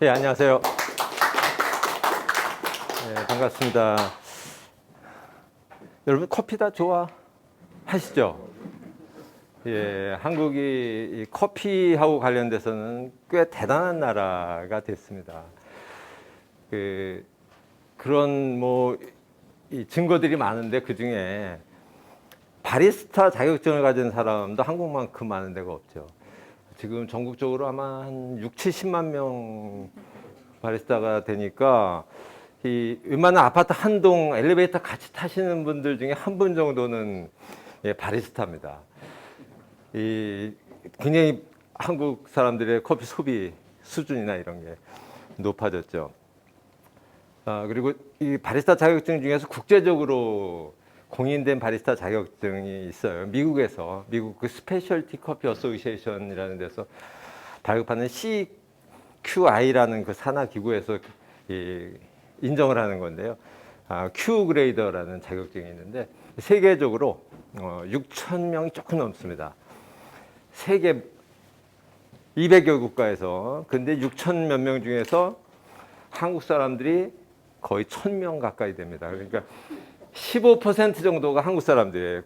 예, 안녕하세요. 예, 반갑습니다. 여러분, 커피 다 좋아하시죠? 예, 한국이 이 커피하고 관련돼서는 꽤 대단한 나라가 됐습니다. 그런 이 증거들이 많은데 그 중에 바리스타 자격증을 가진 사람도 한국만큼 많은 데가 없죠. 지금 전국적으로 아마 한 6, 70만 명 바리스타가 되니까 이 웬만한 아파트 한 동 엘리베이터 같이 타시는 분들 중에 한 분 정도는 예, 바리스타입니다. 굉장히 한국 사람들의 커피 소비 수준이나 이런 게 높아졌죠. 그리고 이 바리스타 자격증 중에서 국제적으로 공인된 바리스타 자격증이 있어요. 미국 그 스페셜티 커피 어소시에이션이라는 데서 발급하는 CQI라는 그 산하 기구에서 인정을 하는 건데요. Q 그레이더라는 자격증이 있는데 세계적으로 6천 명이 조금 넘습니다. 세계 200여 국가에서 근데 6천 몇 명 중에서 한국 사람들이 거의 1,000명 가까이 됩니다. 그러니까 15% 정도가 한국 사람들이에요.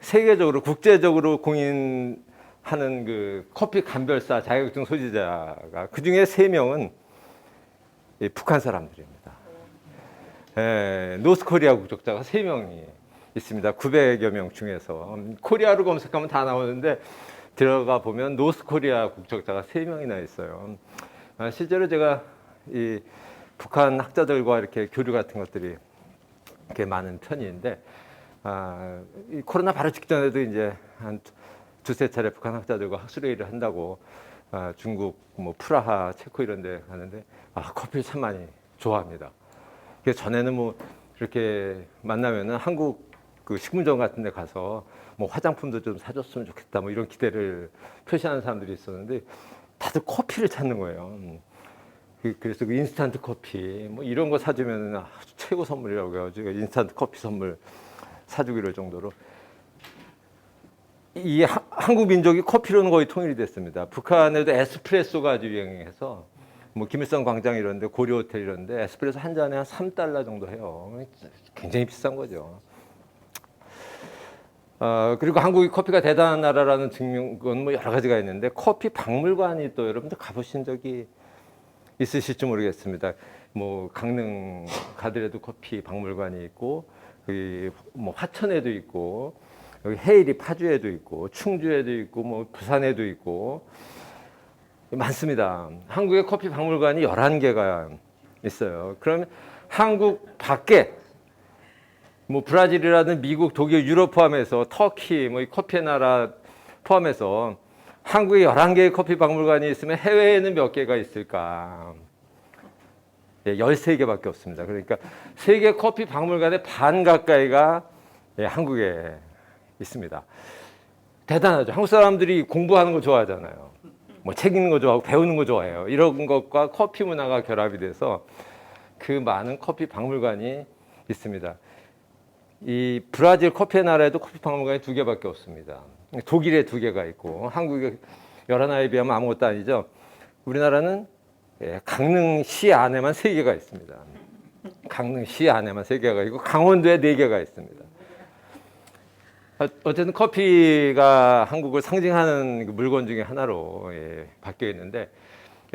세계적으로 국제적으로 공인하는 그 커피 감별사 자격증 소지자가 그 중에 3명은 북한 사람들입니다. 노스코리아 국적자가 3명이 있습니다. 900여 명 중에서 코리아로 검색하면 다 나오는데 들어가 보면 노스코리아 국적자가 3명이나 있어요. 실제로 제가 이 북한 학자들과 이렇게 교류 같은 것들이 이렇게 많은 편인데 이 코로나 바로 직전에도 이제 한 두세 차례 북한 학자들과 학술회의를 한다고 중국 프라하, 체코 이런 데 가는데 커피를 참 많이 좋아합니다. 그래서 전에는 이렇게 만나면은 한국 그 식문점 같은 데 가서 화장품도 좀 사줬으면 좋겠다 이런 기대를 표시하는 사람들이 있었는데 다들 커피를 찾는 거예요. 그래서 그 인스턴트 커피 이런 거 사주면 아주 최고 선물이라고 해가지고 인스턴트 커피 선물 사주기로 할 정도로 이 한국 민족이 커피로는 거의 통일이 됐습니다. 북한에도 에스프레소가 아주 유행해서 김일성 광장 이런 데 고려 호텔 이런 데 에스프레소 한 잔에 한 3달러 정도 해요. 굉장히 비싼 거죠. 그리고 한국이 커피가 대단한 나라라는 증명은 여러 가지가 있는데 커피 박물관이 또 여러분들 가보신 적이 있으실지 모르겠습니다. 강릉 가더라도 커피 박물관이 있고 화천에도 있고 여기 해일이 파주에도 있고 충주에도 있고 부산에도 있고 많습니다. 한국의 커피 박물관이 11개가 있어요. 그러면 한국 밖에 브라질이라든 미국, 독일, 유럽 포함해서 터키, 이 커피의 나라 포함해서 한국에 11개의 커피 박물관이 있으면 해외에는 몇 개가 있을까? 13개밖에 없습니다. 그러니까 세계 커피 박물관의 반 가까이가 한국에 있습니다. 대단하죠. 한국 사람들이 공부하는 거 좋아하잖아요. 책 읽는 거 좋아하고 배우는 거 좋아해요. 이런 것과 커피 문화가 결합이 돼서 그 많은 커피 박물관이 있습니다. 이 브라질 커피의 나라에도 커피 박물관이 2개밖에 없습니다. 독일에 2개가 있고 한국의 11나라에 비하면 아무것도 아니죠. 우리나라는 강릉시 안에만 3개가 있습니다. 강릉시 안에만 3개가 있고 강원도에 4개가 있습니다. 어쨌든 커피가 한국을 상징하는 물건 중에 하나로 바뀌어 있는데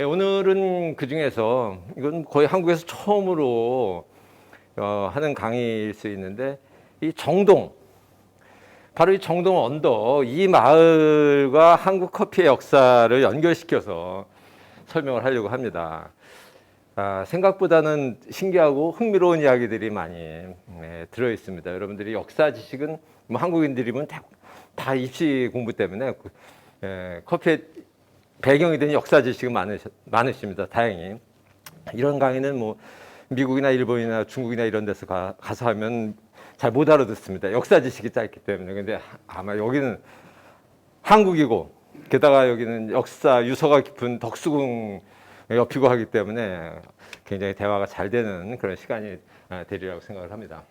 오늘은 그 중에서 이건 거의 한국에서 처음으로 하는 강의일 수 있는데 이 정동, 바로 이 정동 언덕, 이 마을과 한국 커피의 역사를 연결시켜서 설명을 하려고 합니다. 생각보다는 신기하고 흥미로운 이야기들이 많이 들어 있습니다. 여러분들이 역사 지식은 한국인들이면 다 입시 공부 때문에 커피의 배경이 된 역사 지식은 많으십니다. 다행히. 이런 강의는 미국이나 일본이나 중국이나 이런 데서 가서 하면 잘 못 알아듣습니다. 역사 지식이 짧기 때문에. 근데 아마 여기는 한국이고 게다가 여기는 역사 유서가 깊은 덕수궁 옆이고 하기 때문에 굉장히 대화가 잘 되는 그런 시간이 되리라고 생각을 합니다.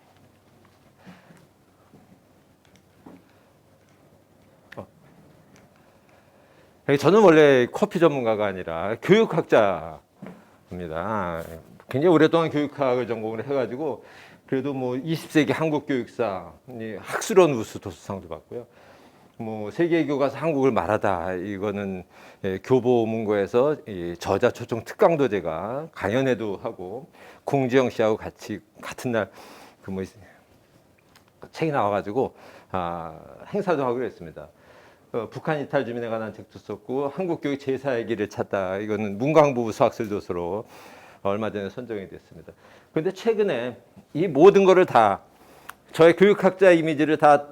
저는 원래 커피 전문가가 아니라 교육학자입니다. 굉장히 오랫동안 교육학을 전공을 해가지고 그래도 뭐 20세기 한국 교육사 학술원 우수 도수상도 받고요. 뭐 세계 교과서 한국을 말하다 이거는 교보문고에서 저자 초청 특강도 제가 강연회도 하고 공지영 씨하고 같이 같은 날 그 뭐 책이 나와가지고 행사도 하기로 했습니다. 북한 이탈 주민에 관한 책도 썼고 한국 교육 제사의 길을 찾다 이거는 문광부 수학술 도서로 얼마 전에 선정이 됐습니다. 그런데 최근에 이 모든 거를 다 저의 교육학자 이미지를 다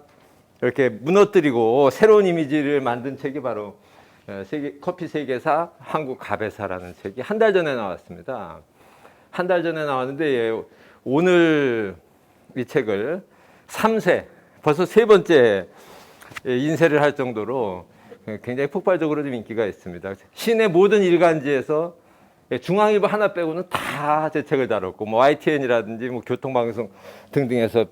이렇게 무너뜨리고 새로운 이미지를 만든 책이 바로 커피 세계사 한국 가베사라는 책이 한 달 전에 나왔습니다. 한 달 전에 나왔는데 오늘 이 책을 3세 벌써 세 번째 인쇄를 할 정도로 굉장히 폭발적으로 좀 인기가 있습니다. 시내 모든 일간지에서 중앙일보 하나 빼고는 다 제 책을 다뤘고 뭐 YTN이라든지 뭐 교통방송 등등에서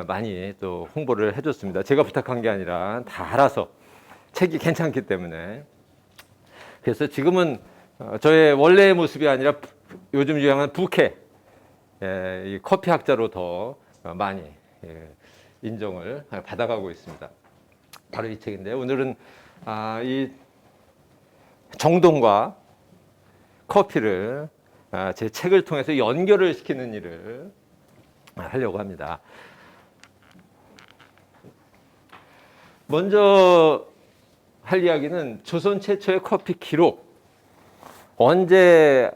많이 또 홍보를 해줬습니다. 제가 부탁한 게 아니라 다 알아서 책이 괜찮기 때문에. 그래서 지금은 저의 원래의 모습이 아니라 요즘 유행하는 부캐 이 커피 학자로 더 많이 인정을 받아가고 있습니다. 바로 이 책인데 오늘은 이 정동과 커피를 제 책을 통해서 연결을 시키는 일을 하려고 합니다. 먼저 할 이야기는 조선 최초의 커피 기록. 언제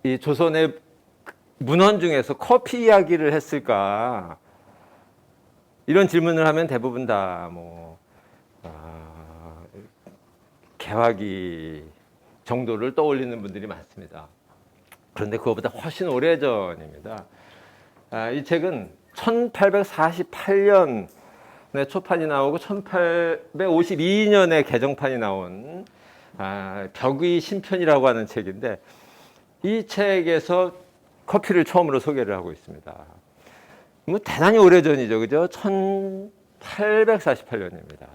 이 조선의 문헌 중에서 커피 이야기를 했을까? 이런 질문을 하면 대부분 다 개화기 정도를 떠올리는 분들이 많습니다. 그런데 그것보다 훨씬 오래전입니다. 이 책은 1848년에 초판이 나오고 1852년에 개정판이 나온 벽의 신편이라고 하는 책인데 이 책에서 커피를 처음으로 소개를 하고 있습니다. 뭐 대단히 오래전이죠, 그죠? 1848년입니다.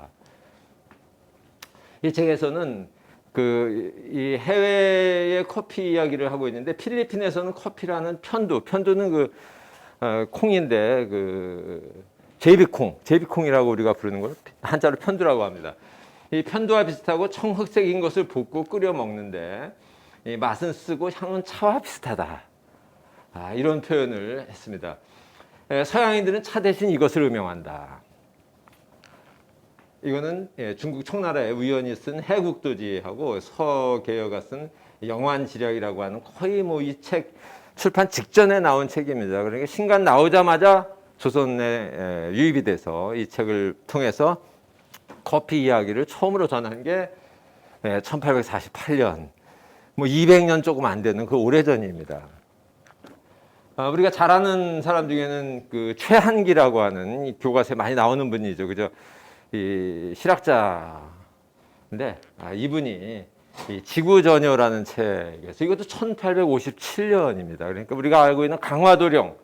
이 책에서는 이 해외의 커피 이야기를 하고 있는데 필리핀에서는 커피라는 편두는 콩인데 제비콩이라고 우리가 부르는 걸 한자로 편두라고 합니다. 이 편두와 비슷하고 청흑색인 것을 볶고 끓여 먹는데 이 맛은 쓰고 향은 차와 비슷하다. 이런 표현을 했습니다. 서양인들은 차 대신 이것을 음용한다. 이거는 중국 청나라의 위원이 쓴 해국도지하고 서계여가 쓴 영환지략이라고 하는 거의 뭐 이 책 출판 직전에 나온 책입니다. 그러니까 신간 나오자마자 조선에 유입이 돼서 이 책을 통해서 커피 이야기를 처음으로 전한 게 1848년, 뭐 200년 조금 안 되는 그 오래전입니다. 우리가 잘 아는 사람 중에는 그 최한기라고 하는 이 교과서에 많이 나오는 분이죠, 그죠? 이 실학자인데 이분이 이 지구전요라는 책에서 이것도 1857년입니다. 그러니까 우리가 알고 있는 강화도령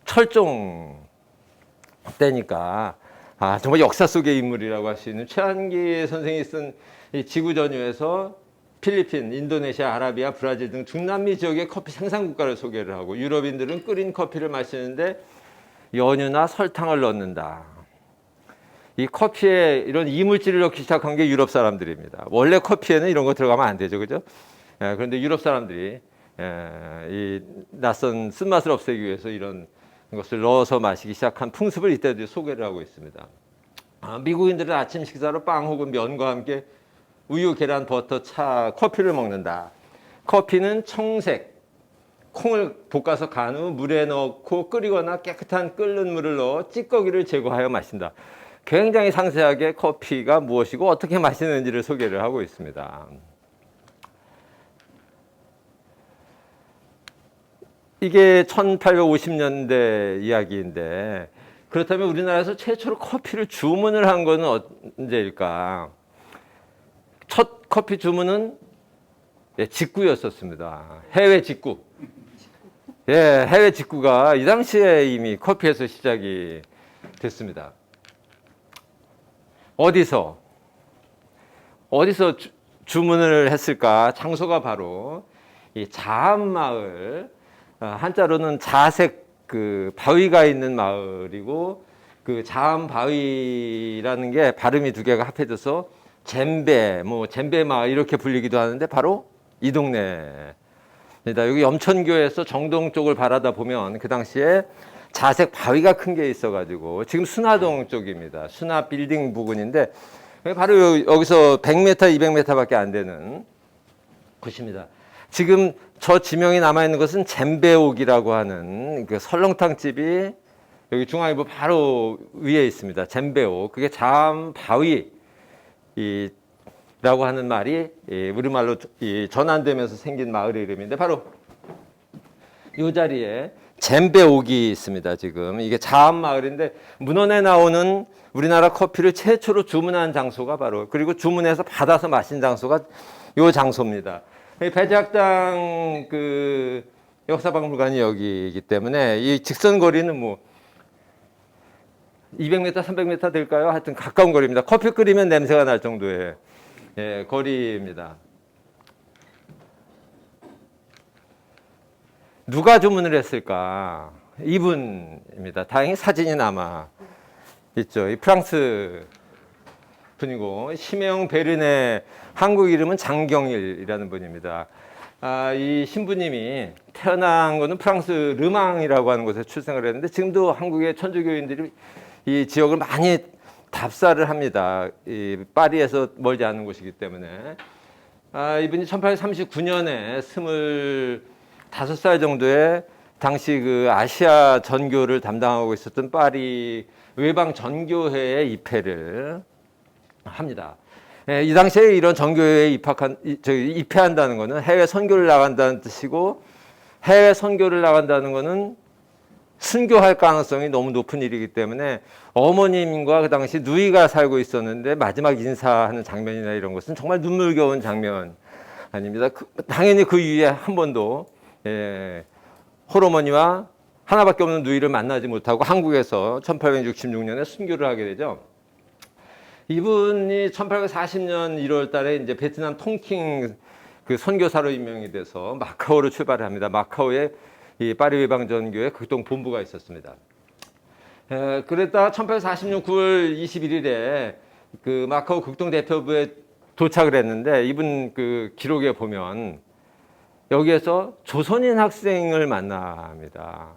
철종 때니까 정말 역사 속의 인물이라고 할 수 있는 최한기 선생이 쓴 이 지구전요에서 필리핀, 인도네시아, 아라비아, 브라질 등 중남미 지역의 커피 생산 국가를 소개를 하고 유럽인들은 끓인 커피를 마시는데 연유나 설탕을 넣는다. 이 커피에 이런 이물질을 넣기 시작한 게 유럽 사람들입니다. 원래 커피에는 이런 거 들어가면 안 되죠, 그죠? 그런데 유럽 사람들이 이 낯선 쓴맛을 없애기 위해서 이런 것을 넣어서 마시기 시작한 풍습을 이때도 소개를 하고 있습니다. 미국인들은 아침 식사로 빵 혹은 면과 함께 우유, 계란, 버터, 차, 커피를 먹는다. 커피는 청색, 콩을 볶아서 간 후 물에 넣고 끓이거나 깨끗한 끓는 물을 넣어 찌꺼기를 제거하여 마신다. 굉장히 상세하게 커피가 무엇이고 어떻게 마시는지를 소개를 하고 있습니다. 이게 1850년대 이야기인데 그렇다면 우리나라에서 최초로 커피를 주문을 한 거는 언제일까? 첫 커피 주문은 직구였었습니다. 해외 직구. 해외 직구가 이 당시에 이미 커피에서 시작이 됐습니다. 어디서 주문을 했을까? 장소가 바로 이 자암마을, 한자로는 자색 그 바위가 있는 마을이고, 그 자암바위라는 게 발음이 두 개가 합해져서 잼배, 뭐 잼배마을 이렇게 불리기도 하는데 바로 이 동네입니다. 여기 염천교에서 정동 쪽을 바라다 보면 그 당시에 자색 바위가 큰 게 있어가지고 지금 순화동 쪽입니다. 순화 빌딩 부근인데 바로 여기서 100m, 200m밖에 안 되는 곳입니다. 지금 저 지명이 남아있는 것은 잼배옥이라고 하는 그 설렁탕 집이 여기 중앙일보 바로 위에 있습니다. 잼배옥. 그게 자암바위라고 하는 말이 우리말로 전환되면서 생긴 마을의 이름인데 바로 이 자리에 잼배옥이 있습니다. 지금 이게 자암마을인데 문헌에 나오는 우리나라 커피를 최초로 주문한 장소가 바로, 그리고 주문해서 받아서 마신 장소가 이 장소입니다. 배제학당 그 역사박물관이 여기이기 때문에 이 직선 거리는 뭐 200m, 300m 될까요? 하여튼 가까운 거리입니다. 커피 끓이면 냄새가 날 정도의 거리입니다. 누가 주문을 했을까? 이분입니다. 다행히 사진이 남아 있죠. 이 프랑스 분이고, 시메옹 베르네, 한국 이름은 장경일이라는 분입니다. 이 신부님이 태어난 거는 프랑스 르망이라고 하는 곳에 출생을 했는데 지금도 한국의 천주교인들이 이 지역을 많이 답사를 합니다. 이 파리에서 멀지 않은 곳이기 때문에. 이분이 1839년에 25살 정도에 당시 그 아시아 전교를 담당하고 있었던 파리 외방 전교회에 입회를 합니다. 이 당시에 이런 전교회에 입회한다는 것은 해외 선교를 나간다는 뜻이고, 해외 선교를 나간다는 것은 순교할 가능성이 너무 높은 일이기 때문에 어머님과 그 당시 누이가 살고 있었는데 마지막 인사하는 장면이나 이런 것은 정말 눈물겨운 장면 아닙니다. 당연히 그 이후에 한 번도 홀어머니와 하나밖에 없는 누이를 만나지 못하고 한국에서 1866년에 순교를 하게 되죠. 이분이 1840년 1월 달에 이제 베트남 통킹 그 선교사로 임명이 돼서 마카오로 출발을 합니다. 마카오에 이 파리 외방전교회 극동 본부가 있었습니다. 그랬다 1840년 9월 21일에 그 마카오 극동 대표부에 도착을 했는데, 이분 그 기록에 보면 여기에서 조선인 학생을 만납니다.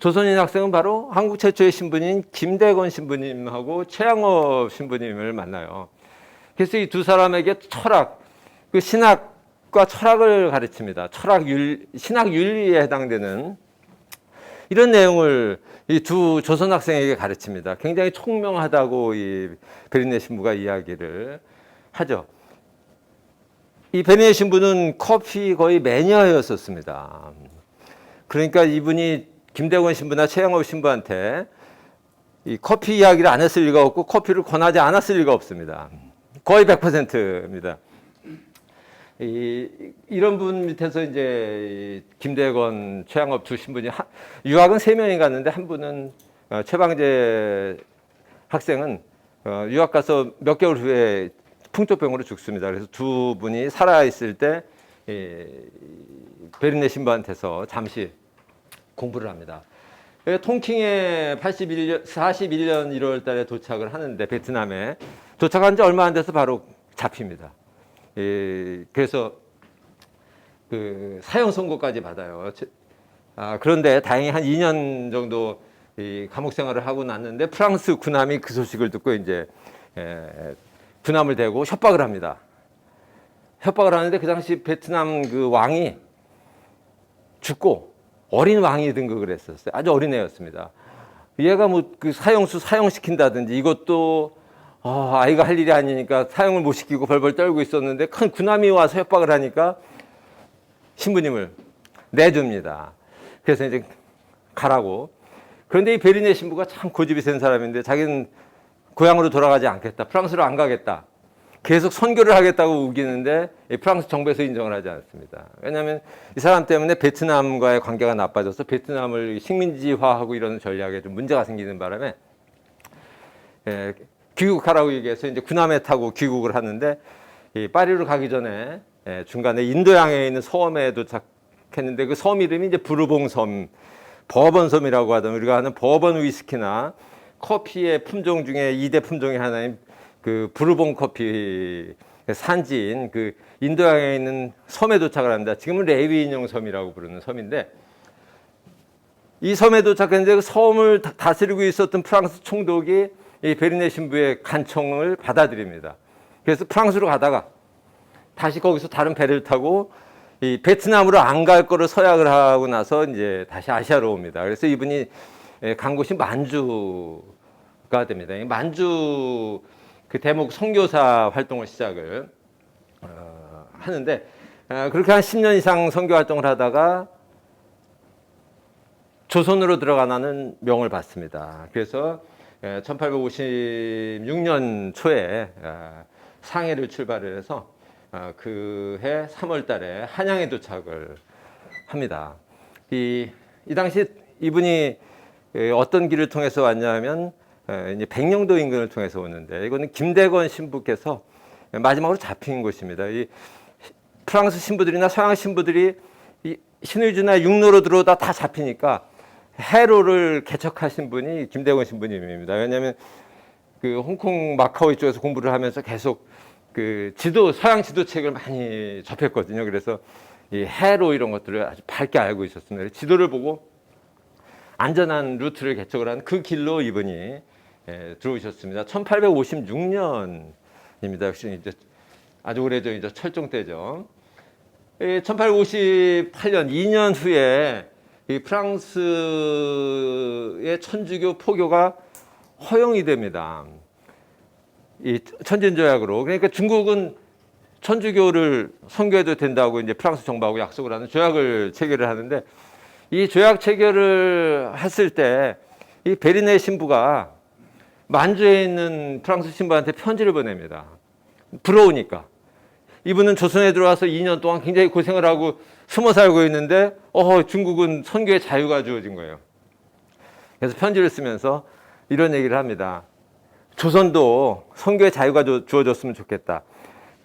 조선인 학생은 바로 한국 최초의 신부님 김대건 신부님하고 최양업 신부님을 만나요. 그래서 이 두 사람에게 철학, 그 신학과 철학을 가르칩니다. 신학 윤리에 해당되는 이런 내용을 이 두 조선 학생에게 가르칩니다. 굉장히 총명하다고 이 베르네 신부가 이야기를 하죠. 이 베르네 신부는 커피 거의 매니아였었습니다. 그러니까 이분이 김대건 신부나 최양업 신부한테 이 커피 이야기를 안 했을 리가 없고 커피를 권하지 않았을 리가 없습니다. 거의 100%입니다. 이런 분 밑에서 이제 김대건, 최양업 두 신분이 유학은 3명이 갔는데 한 분은 최방재 학생은 유학 가서 몇 개월 후에 풍토병으로 죽습니다. 그래서 두 분이 살아있을 때 베르네 신부한테서 잠시 공부를 합니다. 통킹에 41년 1월 달에 도착을 하는데 베트남에 도착한 지 얼마 안 돼서 바로 잡힙니다. 그래서 그 사형 선고까지 받아요. 그런데 다행히 한 2년 정도 감옥 생활을 하고 났는데 프랑스 군함이 그 소식을 듣고 이제 군함을 대고 협박을 합니다. 협박을 하는데 그 당시 베트남 그 왕이 죽고 어린 왕이 등극을 했었어요. 아주 어린 애였습니다. 얘가 뭐 그 사형시킨다든지 이것도 아이가 할 일이 아니니까 사형을 못 시키고 벌벌 떨고 있었는데 큰 군함이 와서 협박을 하니까 신부님을 내줍니다. 그래서 이제 가라고. 그런데 이 베르네 신부가 참 고집이 센 사람인데 자기는 고향으로 돌아가지 않겠다. 프랑스로 안 가겠다. 계속 선교를 하겠다고 우기는데 프랑스 정부에서 인정을 하지 않습니다. 왜냐하면 이 사람 때문에 베트남과의 관계가 나빠져서 베트남을 식민지화하고 이런 전략에 좀 문제가 생기는 바람에 귀국하라고 얘기해서 이제 군함에 타고 귀국을 하는데 파리로 가기 전에 중간에 인도양에 있는 섬에 도착했는데 그 섬 이름이 이제 부르봉섬, 버번섬이라고 하던 우리가 아는 버번 위스키나 커피의 품종 중에 2대 품종의 하나인 그 부르봉 커피 산지인 그 인도양에 있는 섬에 도착을 합니다. 지금은 레위인용 섬이라고 부르는 섬인데 이 섬에 도착했는데 그 섬을 다스리고 있었던 프랑스 총독이 이 베르네 신부의 간청을 받아들입니다. 그래서 프랑스로 가다가 다시 거기서 다른 배를 타고 이 베트남으로 안 갈 거를 서약을 하고 나서 이제 다시 아시아로 옵니다. 그래서 이분이 간 곳이 만주가 됩니다. 만주 그 대목 선교사 활동을 시작을 하는데 그렇게 한 10년 이상 선교 활동을 하다가 조선으로 들어가라는 명을 받습니다. 그래서 1856년 초에 상해를 출발을 해서 그해 3월 달에 한양에 도착을 합니다. 이 당시 이분이 어떤 길을 통해서 왔냐면 이제 백령도 인근을 통해서 오는데 이거는 김대건 신부께서 마지막으로 잡힌 곳입니다. 이 프랑스 신부들이나 서양 신부들이 이 신의주나 육로로 들어오다 다 잡히니까 해로를 개척하신 분이 김대건 신부님입니다. 왜냐하면 그 홍콩 마카오 이쪽에서 공부를 하면서 계속 그 서양 지도책을 많이 접했거든요. 그래서 이 해로 이런 것들을 아주 밝게 알고 있었습니다. 지도를 보고 안전한 루트를 개척을 한 그 길로 이분이 들어오셨습니다. 1856년입니다. 역시 이제 아주 오래전 이제 철종 때죠. 1858년 2년 후에 이 프랑스의 천주교 포교가 허용이 됩니다. 이 천진조약으로. 그러니까 중국은 천주교를 선교해도 된다고 이제 프랑스 정부하고 약속을 하는 조약을 체결을 하는데 이 조약 체결을 했을 때 이 베르네 신부가 만주에 있는 프랑스 신부한테 편지를 보냅니다. 부러우니까. 이분은 조선에 들어와서 2년 동안 굉장히 고생을 하고 숨어 살고 있는데 중국은 선교의 자유가 주어진 거예요. 그래서 편지를 쓰면서 이런 얘기를 합니다. 조선도 선교의 자유가 주어졌으면 좋겠다.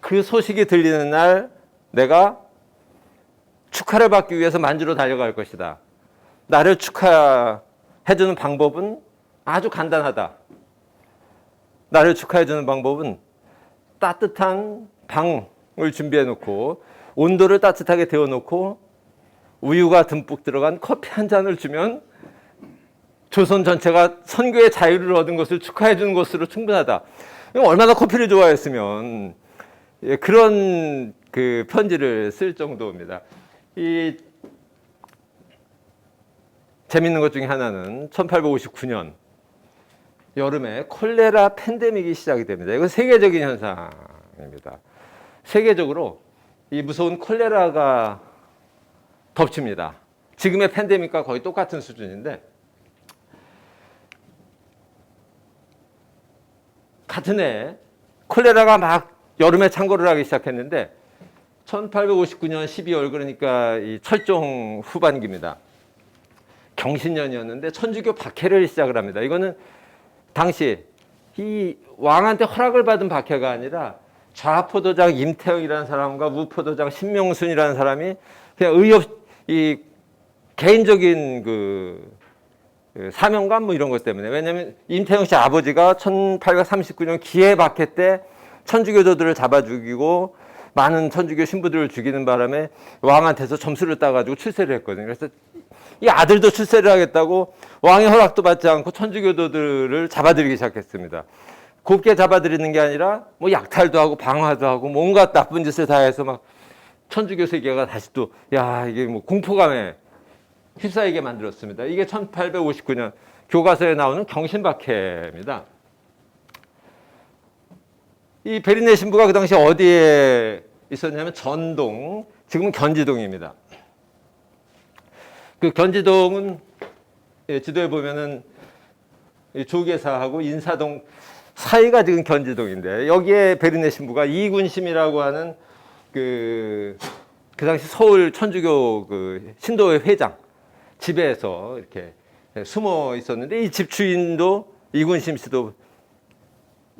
그 소식이 들리는 날 내가 축하를 받기 위해서 만주로 달려갈 것이다. 나를 축하해주는 방법은 아주 간단하다. 나를 축하해주는 방법은 따뜻한 방을 준비해놓고 온도를 따뜻하게 데워놓고 우유가 듬뿍 들어간 커피 한 잔을 주면 조선 전체가 선교의 자유를 얻은 것을 축하해주는 것으로 충분하다. 얼마나 커피를 좋아했으면 그런 그 편지를 쓸 정도입니다. 이 재밌는 것 중에 하나는 1859년 여름에 콜레라 팬데믹이 시작이 됩니다. 이건 세계적인 현상입니다. 세계적으로 이 무서운 콜레라가 덮칩니다. 지금의 팬데믹과 거의 똑같은 수준인데 같은 해 콜레라가 막 여름에 창궐을 하기 시작했는데 1859년 12월 그러니까 이 철종 후반기입니다. 경신년이었는데 천주교 박해를 시작을 합니다. 이거는 당시 이 왕한테 허락을 받은 박해가 아니라 좌포도장 임태영이라는 사람과 우포도장 신명순이라는 사람이 그냥 이 개인적인 그 사명감 뭐 이런 것 때문에. 왜냐하면 임태영 씨 아버지가 1839년 기해 박해 때 천주교도들을 잡아 죽이고 많은 천주교 신부들을 죽이는 바람에 왕한테서 점수를 따가지고 출세를 했거든요. 그래서 이 아들도 출세를 하겠다고 왕의 허락도 받지 않고 천주교도들을 잡아들이기 시작했습니다. 곱게 잡아들이는 게 아니라 뭐 약탈도 하고 방화도 하고 뭔가 나쁜 짓을 다 해서 막 천주교 세계가 다시 또 이게 뭐 공포감에 휩싸이게 만들었습니다. 이게 1859년 교과서에 나오는 경신박해입니다. 이 베르네 신부가 그 당시 어디에 있었냐면 전동, 지금은 견지동입니다. 그 견지동은 지도에 보면은 조계사하고 인사동 사이가 지금 견지동인데 여기에 베르네 신부가 이군심이라고 하는 그 당시 서울 천주교 그 신도회 회장 집에서 이렇게 숨어 있었는데 이 집 주인도 이군심 씨도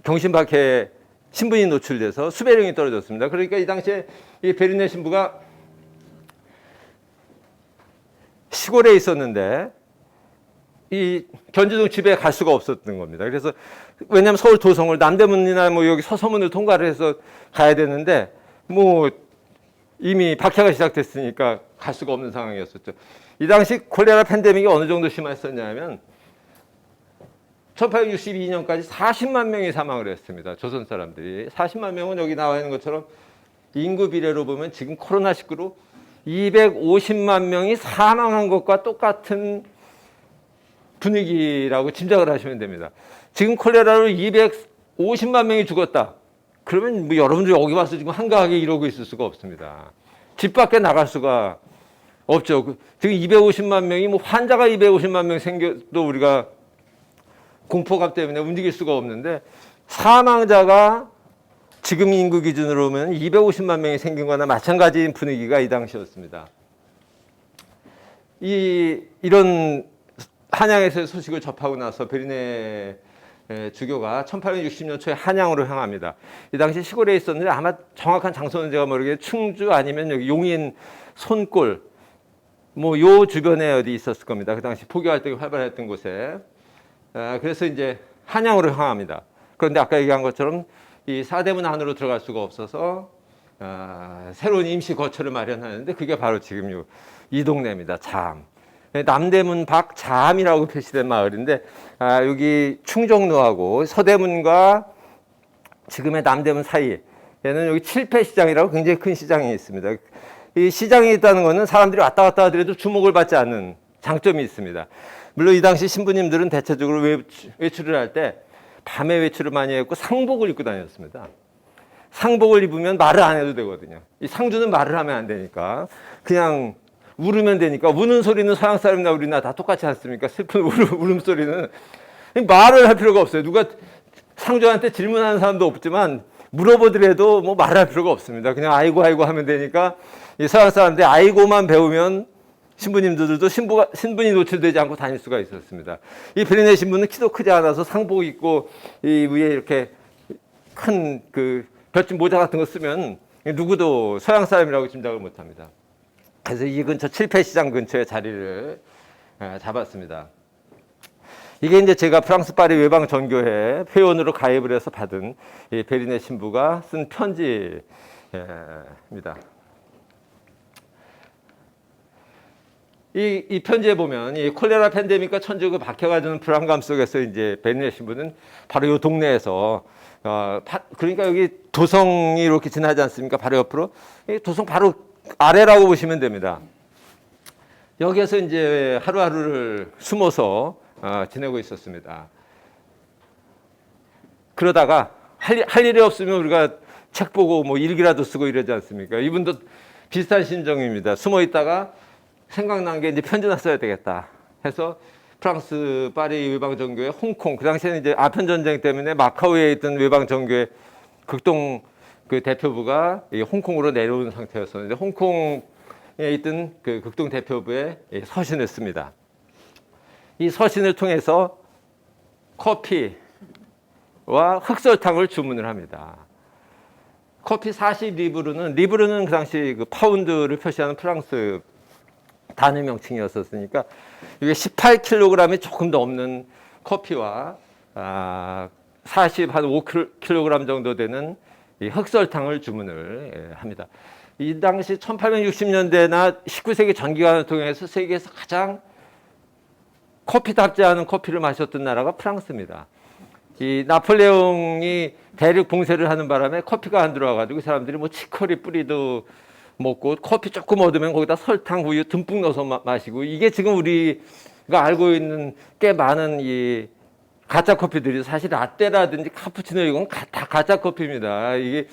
경신박해 신분이 노출돼서 수배령이 떨어졌습니다. 그러니까 이 당시에 이 베르네 신부가 시골에 있었는데 이 견주동 집에 갈 수가 없었던 겁니다. 그래서 왜냐하면 서울 도성을 남대문이나 뭐 여기 서서문을 통과를 해서 가야 되는데 뭐 이미 박해가 시작됐으니까 갈 수가 없는 상황이었었죠. 이 당시 콜레라 팬데믹이 어느 정도 심했었냐면 1862년까지 40만 명이 사망을 했습니다. 조선 사람들이. 40만 명은 여기 나와 있는 것처럼 인구 비례로 보면 지금 코로나19로 250만 명이 사망한 것과 똑같은 분위기라고 짐작을 하시면 됩니다. 지금 콜레라로 250만 명이 죽었다. 그러면 뭐 여러분들 여기 와서 지금 한가하게 이러고 있을 수가 없습니다. 집 밖에 나갈 수가 없죠. 지금 250만 명이 뭐 환자가 250만 명 생겨도 우리가 공포감 때문에 움직일 수가 없는데 사망자가 지금 인구 기준으로 보면 250만 명이 생긴 거나 마찬가지인 분위기가 이 당시였습니다. 이런 한양에서의 소식을 접하고 나서 베르네 주교가 1860년 초에 한양으로 향합니다. 이 당시 시골에 있었는데 아마 정확한 장소는 제가 모르겠는데 충주 아니면 여기 용인 손골 뭐 요 주변에 어디 있었을 겁니다. 그 당시 포교 활동이 활발했던 곳에. 그래서 이제 한양으로 향합니다. 그런데 아까 얘기한 것처럼 이 사대문 안으로 들어갈 수가 없어서 새로운 임시 거처를 마련하는데 그게 바로 지금 이 동네입니다. 참. 남대문 밖 잠이라고 표시된 마을인데 여기 충정로하고 서대문과 지금의 남대문 사이에는 여기 칠패시장이라고 굉장히 큰 시장이 있습니다. 이 시장이 있다는 것은 사람들이 왔다 갔다 하더라도 주목을 받지 않는 장점이 있습니다. 물론 이 당시 신부님들은 대체적으로 외출을 할 때 밤에 외출을 많이 했고 상복을 입고 다녔습니다. 상복을 입으면 말을 안 해도 되거든요. 이 상주는 말을 하면 안 되니까 그냥 울으면 되니까 우는 소리는 서양 사람이나 우리나 다 똑같지 않습니까? 슬픈 울음소리는 말을 할 필요가 없어요. 누가 상주한테 질문하는 사람도 없지만 물어보더라도 뭐 말할 필요가 없습니다. 그냥 아이고 아이고 하면 되니까 이 서양 사람들이 아이고만 배우면 신부님들도 신분이 노출되지 않고 다닐 수가 있었습니다. 이 베르네 신부는 키도 크지 않아서 상복 입고 이 위에 이렇게 큰 그 볏짚 모자 같은 거 쓰면 누구도 서양 사람이라고 짐작을 못합니다. 그래서 이 근처 칠패시장 근처에 자리를 잡았습니다. 이게 이제 제가 프랑스 파리 외방 전교회 회원으로 가입을 해서 받은 이 베르네 신부가 쓴 편지입니다. 이 편지에 보면 이 콜레라 팬데믹과 천주교 박해가 주는 불안감 속에서 이제 베르네 신부는 바로 이 동네에서 그러니까 여기 도성이 이렇게 지나지 않습니까? 바로 옆으로 이 도성 바로 아래라고 보시면 됩니다. 여기에서 이제 하루하루를 숨어서 지내고 있었습니다. 그러다가 할 일이 없으면 우리가 책 보고 뭐 일기라도 쓰고 이러지 않습니까? 이분도 비슷한 심정입니다. 숨어 있다가 생각난 게 이제 편지나 써야 되겠다 해서 프랑스 파리 외방전교회 홍콩, 그 당시에는 이제 아편 전쟁 때문에 마카오에 있던 외방전교회 극동 그 대표부가 홍콩으로 내려온 상태였었는데 홍콩에 있던 그 극동 대표부에 서신을 씁니다. 이 서신을 통해서 커피와 흑설탕을 주문을 합니다. 커피 40리브르는 그 당시 그 파운드를 표시하는 프랑스 단위 명칭이었었으니까 이게 18kg이 조금 넘는 커피와 45kg 정도 되는 이 흑설탕을 주문을 합니다. 이 당시 1860년대나 19세기 전기관을 통해서 세계에서 가장 커피답지 않은 커피를 마셨던 나라가 프랑스입니다. 이 나폴레옹이 대륙 봉쇄를 하는 바람에 커피가 안 들어와가지고 사람들이 뭐 치커리 뿌리도 먹고 커피 조금 얻으면 거기다 설탕, 우유 듬뿍 넣어서 마시고 이게 지금 우리가 알고 있는 꽤 많은 이 가짜 커피들이 사실 라떼라든지 카푸치노 이건 다 가짜 커피입니다. 이게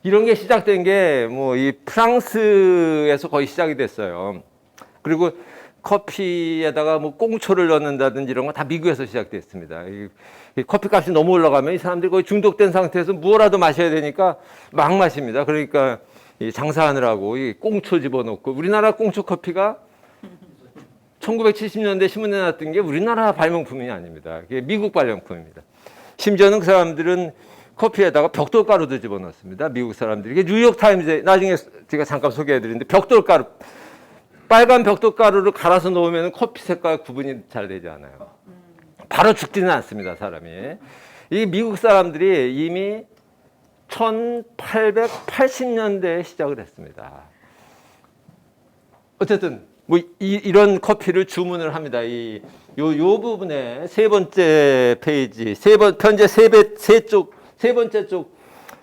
이런 게 시작된 게 뭐 이 프랑스에서 거의 시작이 됐어요. 그리고 커피에다가 뭐 꽁초를 넣는다든지 이런 거 다 미국에서 시작됐습니다. 이 커피값이 너무 올라가면 이 사람들이 거의 중독된 상태에서 무엇라도 마셔야 되니까 막 마십니다. 그러니까 이 장사하느라고 이 꽁초 집어넣고 우리나라 꽁초 커피가 1970년대 신문에 났던 게 우리나라 발명품이 아닙니다. 이게 미국 발명품입니다. 심지어는 그 사람들은 커피에다가 벽돌가루도 집어넣습니다. 미국 사람들이. 이게 뉴욕타임즈에 나중에 제가 잠깐 소개해드리는데 벽돌가루, 빨간 벽돌가루를 갈아서 넣으면 커피 색깔 구분이 잘 되지 않아요. 바로 죽지는 않습니다, 사람이. 이 미국 사람들이 이미 1880년대에 시작을 했습니다. 어쨌든 뭐 이런 커피를 주문을 합니다. 요 부분에 세 번째 페이지, 편제 세 번째 쪽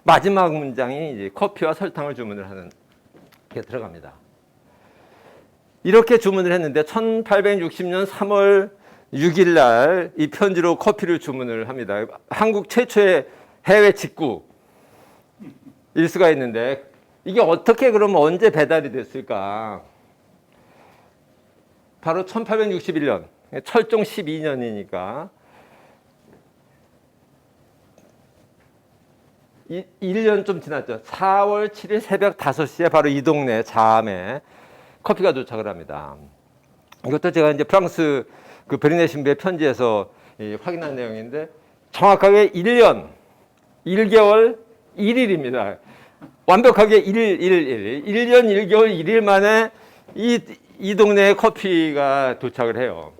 마지막 문장이 이제 커피와 설탕을 주문을 하는 게 들어갑니다. 이렇게 주문을 했는데 1860년 3월 6일 날 이 편지로 커피를 주문을 합니다. 한국 최초의 해외 직구일 수가 있는데 이게 어떻게 그러면 언제 배달이 됐을까? 바로 1861년, 철종 12년이니까 1년 좀 지났죠. 4월 7일 새벽 5시에 바로 이 동네 자암에 커피가 도착을 합니다. 이것도 제가 이제 프랑스 그 베르네 신부의 편지에서 확인한 내용인데 정확하게 1년 1개월 1일입니다. 완벽하게 1년 1개월 1일 만에 이 동네에 커피가 도착을 해요.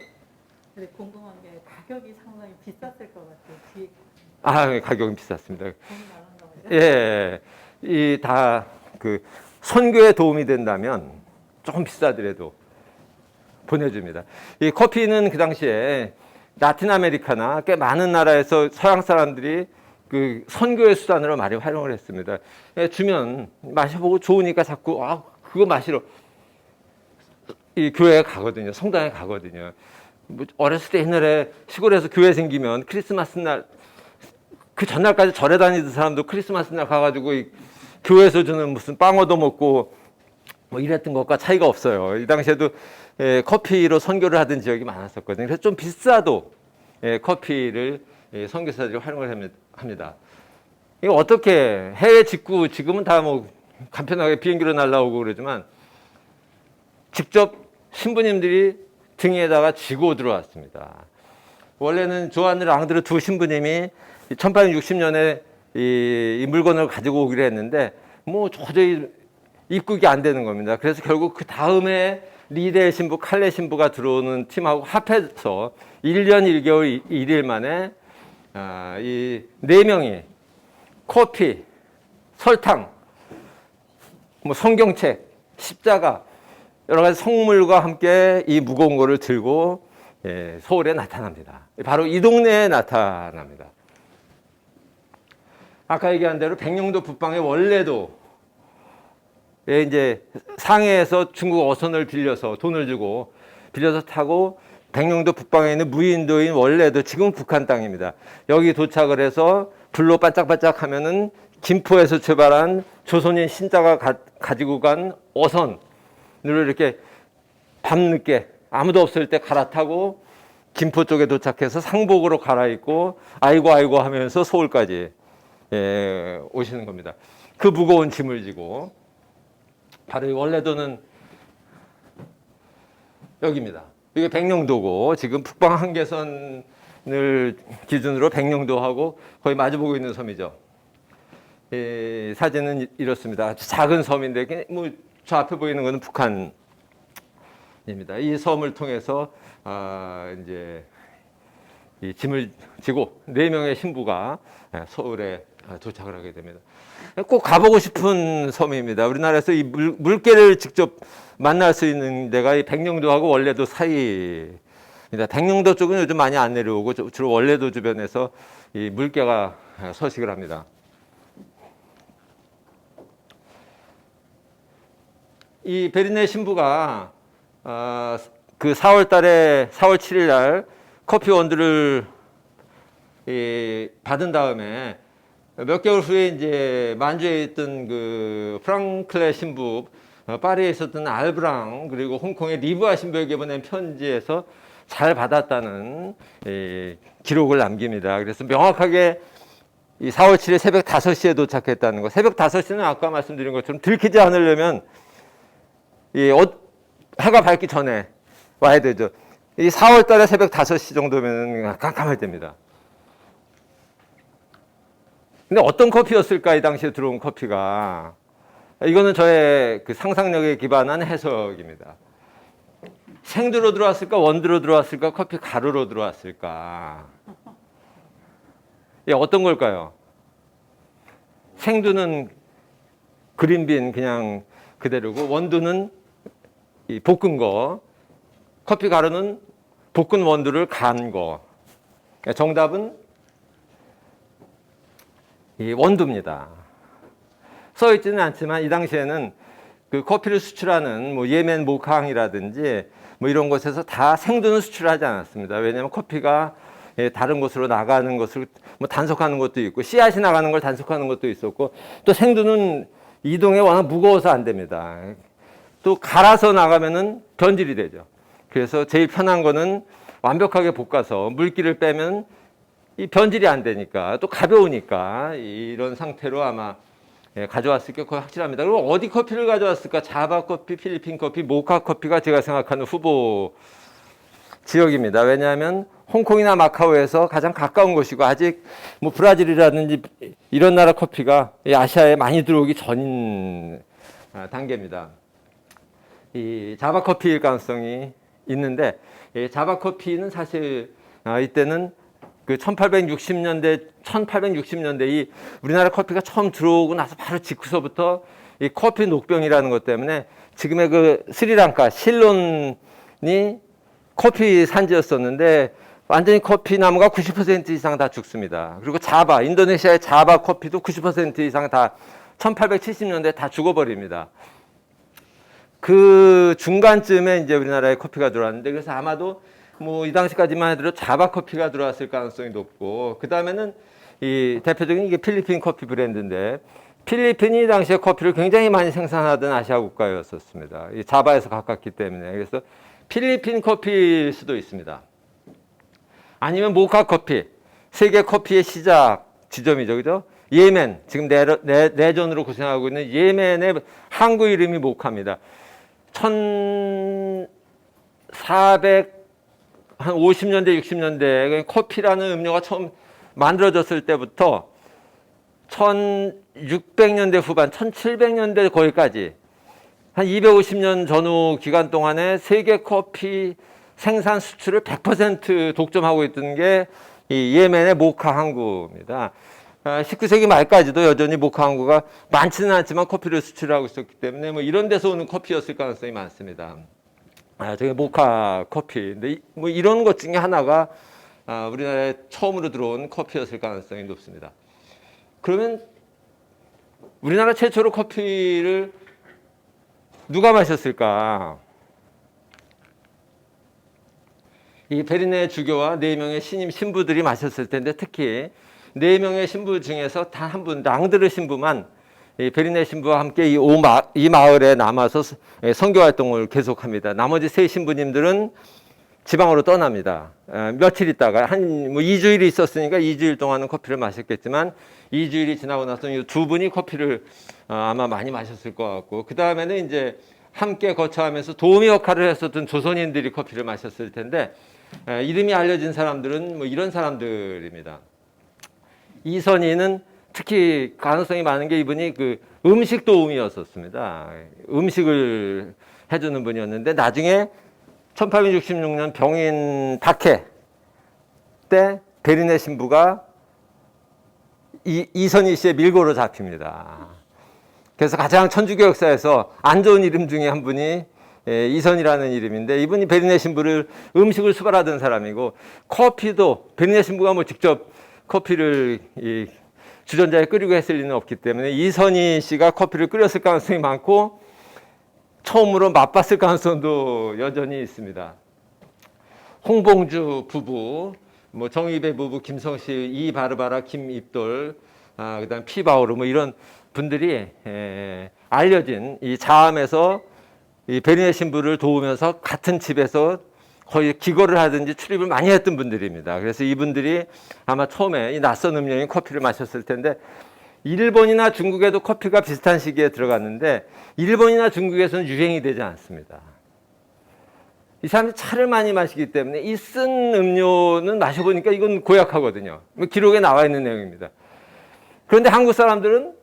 근데 궁금한 게 가격이 상당히 비쌌을 것 같아요. 가격은 비쌌습니다. 돈이 나간가 보죠? 예, 다 그 선교에 도움이 된다면 조금 비싸더라도 보내줍니다. 이 커피는 그 당시에 라틴 아메리카나 꽤 많은 나라에서 서양 사람들이 그 선교의 수단으로 많이 활용을 했습니다. 주면 마셔보고 좋으니까 자꾸 그거 마시러 이 교회에 가거든요. 성당에 가거든요. 뭐 어렸을 때 옛날에 시골에서 교회 생기면 크리스마스 날 그 전날까지 절에 다니던 사람도 크리스마스 날 가가지고 교회에서 주는 무슨 빵 얻어먹고 뭐 이랬던 것과 차이가 없어요. 이 당시에도 커피로 선교를 하던 지역이 많았었거든요. 그래서 좀 비싸도 커피를 선교사들이 활용을 합니다. 이거 어떻게 해외 직구 지금은 다 뭐 간편하게 비행기로 날라오고 그러지만 직접 신부님들이 등에다가 지고 들어왔습니다. 원래는 조안 랑드르 두 신부님이 1860년에 이 물건을 가지고 오기로 했는데 뭐 도저히 입국이 안 되는 겁니다. 그래서 결국 그 다음에 리데 신부, 칼레 신부가 들어오는 팀하고 합해서 1년 1개월 1일 만에 이 네 명이 커피, 설탕, 뭐 성경책, 십자가 여러 가지 성물과 함께 이 무거운 거를 들고 서울에 나타납니다. 바로 이 동네에 나타납니다. 아까 얘기한 대로 백령도 북방의 원래도 이제 상해에서 중국 어선을 빌려서 돈을 주고 빌려서 타고 백령도 북방에 있는 무인도인 원래도 지금 북한 땅입니다. 여기 도착을 해서 불로 반짝반짝 하면은 김포에서 출발한 조선인 신자가 가지고 간 어선을 이렇게 밤늦게 아무도 없을 때 갈아타고 김포 쪽에 도착해서 상복으로 갈아입고 아이고 하면서 서울까지 오시는 겁니다. 그 무거운 짐을 지고 바로 이 원래도는 여기입니다. 이게 백령도고 지금 북방 한계선을 기준으로 백령도하고 거의 마주보고 있는 섬이죠. 사진은 이렇습니다. 아주 작은 섬인데 뭐 저 앞에 보이는 것은 북한입니다. 이 섬을 통해서 이제 이 짐을 지고 4명의 신부가 서울에 도착을 하게 됩니다. 꼭 가보고 싶은 섬입니다. 우리나라에서 이 물개를 직접 만날 수 있는 데가 이 백령도하고 원래도 사이입니다. 백령도 쪽은 요즘 많이 안 내려오고 주로 원래도 주변에서 이 물개가 서식을 합니다. 이 베르네 신부가 그 4월 7일 날 커피 원두를 받은 다음에 몇 개월 후에 이제 만주에 있던 그 프랑클레 신부, 파리에 있었던 알브랑, 그리고 홍콩의 리브아 신부에게 보낸 편지에서 잘 받았다는 기록을 남깁니다. 그래서 명확하게 이 4월 7일 새벽 5시에 도착했다는 거. 새벽 5시는 아까 말씀드린 것처럼 들키지 않으려면 해가 밝기 전에 와야 되죠. 이 4월 달에 새벽 5시 정도면 깜깜할 때입니다. 근데 어떤 커피였을까, 이 당시에 들어온 커피가. 이거는 저의 그 상상력에 기반한 해석입니다. 생두로 들어왔을까, 원두로 들어왔을까, 커피 가루로 들어왔을까. 예, 어떤 걸까요? 생두는 그린빈 그냥 그대로고, 원두는 이 볶은 거, 커피 가루는 볶은 원두를 간 거. 정답은 이 원두입니다. 써 있지는 않지만 이 당시에는 그 커피를 수출하는 뭐 예멘 모카항이라든지 뭐 이런 곳에서 다 생두는 수출하지 않았습니다. 왜냐하면 커피가 다른 곳으로 나가는 것을 뭐 단속하는 것도 있고, 씨앗이 나가는 걸 단속하는 것도 있었고, 또 생두는 이동에 워낙 무거워서 안 됩니다. 또 갈아서 나가면은 변질이 되죠. 그래서 제일 편한 거는 완벽하게 볶아서 물기를 빼면 이 변질이 안 되니까, 또 가벼우니까 이런 상태로 아마 가져왔을 게 거의 확실합니다. 그리고 어디 커피를 가져왔을까? 자바 커피, 필리핀 커피, 모카 커피가 제가 생각하는 후보 지역입니다. 왜냐하면 홍콩이나 마카오에서 가장 가까운 곳이고, 아직 뭐 브라질이라든지 이런 나라 커피가 아시아에 많이 들어오기 전인 단계입니다. 이 자바 커피일 가능성이 있는데, 자바 커피는 사실 이때는 그 1860년대 이 우리나라 커피가 처음 들어오고 나서 바로 직후서부터 이 커피 녹병이라는 것 때문에 지금의 그 스리랑카 실론이 커피 산지였었는데, 완전히 커피 나무가 90% 이상 다 죽습니다. 그리고 자바, 인도네시아의 자바 커피도 90% 이상 다 1870년대 다 죽어버립니다. 그 중간쯤에 이제 우리나라에 커피가 들어왔는데, 그래서 아마도 뭐 이 당시까지만 해도 자바 커피가 들어왔을 가능성이 높고, 그 다음에는 이 대표적인 이게 필리핀 커피 브랜드인데, 필리핀이 당시에 커피를 굉장히 많이 생산하던 아시아 국가였었습니다. 이 자바에서 가깝기 때문에. 그래서 필리핀 커피일 수도 있습니다. 아니면 모카 커피, 세계 커피의 시작 지점이죠, 그죠? 예멘, 지금 내전으로 고생하고 있는 예멘의 항구 이름이 모카입니다. 1450년대, 60년대 커피라는 음료가 처음 만들어졌을 때부터 1600년대 후반, 1700년대 거기까지 한 250년 전후 기간 동안에 세계 커피 생산 수출을 100% 독점하고 있던 게 이 예멘의 모카 항구입니다. 19세기 말까지도 여전히 모카 항구가 많지는 않지만 커피를 수출하고 있었기 때문에 뭐 이런 데서 오는 커피였을 가능성이 많습니다. 저게 모카 커피인데, 뭐 이런 것 중에 하나가 우리나라에 처음으로 들어온 커피였을 가능성이 높습니다. 그러면 우리나라 최초로 커피를 누가 마셨을까? 이 베르네 주교와 4명의 신임 신부들이 마셨을 텐데, 특히 4명의 신부 중에서 단 한 분, 랑드르 신부만 이 베르네 신부와 함께 이 마을에 남아서 선교 활동을 계속합니다. 나머지 3 신부님들은 지방으로 떠납니다. 며칠 있다가 뭐 2주일이 있었으니까 2주일 동안은 커피를 마셨겠지만, 2주일이 지나고 나서 이 2분이 커피를 아마 많이 마셨을 것 같고, 그 다음에는 이제 함께 거처하면서 도우미 역할을 했었던 조선인들이 커피를 마셨을 텐데, 이름이 알려진 사람들은 뭐 이런 사람들입니다. 이선희는 특히 가능성이 많은 게 이분이 그 음식 도우미였었습니다. 음식을 해주는 분이었는데, 나중에 1866년 병인 박해 때 베르네 신부가 이선희 씨의 밀고로 잡힙니다. 그래서 가장 천주교 역사에서 안 좋은 이름 중에 한 분이 이선이라는 이름인데, 이분이 베르네 신부를 음식을 수발하던 사람이고, 커피도 베르네 신부가 뭐 직접 커피를 주전자에 끓이고 했을 리는 없기 때문에 이선희 씨가 커피를 끓였을 가능성이 많고, 처음으로 맛봤을 가능성도 여전히 있습니다. 홍봉주 부부, 뭐 정의배 부부, 김성실, 이바르바라, 김입돌, 그다음 피바오르, 뭐 이런 분들이 알려진 이 자암에서 이 베르네 신부를 도우면서 같은 집에서 거의 기거를 하든지 출입을 많이 했던 분들입니다. 그래서 이분들이 아마 처음에 이 낯선 음료인 커피를 마셨을 텐데, 일본이나 중국에도 커피가 비슷한 시기에 들어갔는데, 일본이나 중국에서는 유행이 되지 않습니다. 이 사람들이 차를 많이 마시기 때문에 이 쓴 음료는 마셔보니까 이건 고약하거든요. 기록에 나와 있는 내용입니다. 그런데 한국 사람들은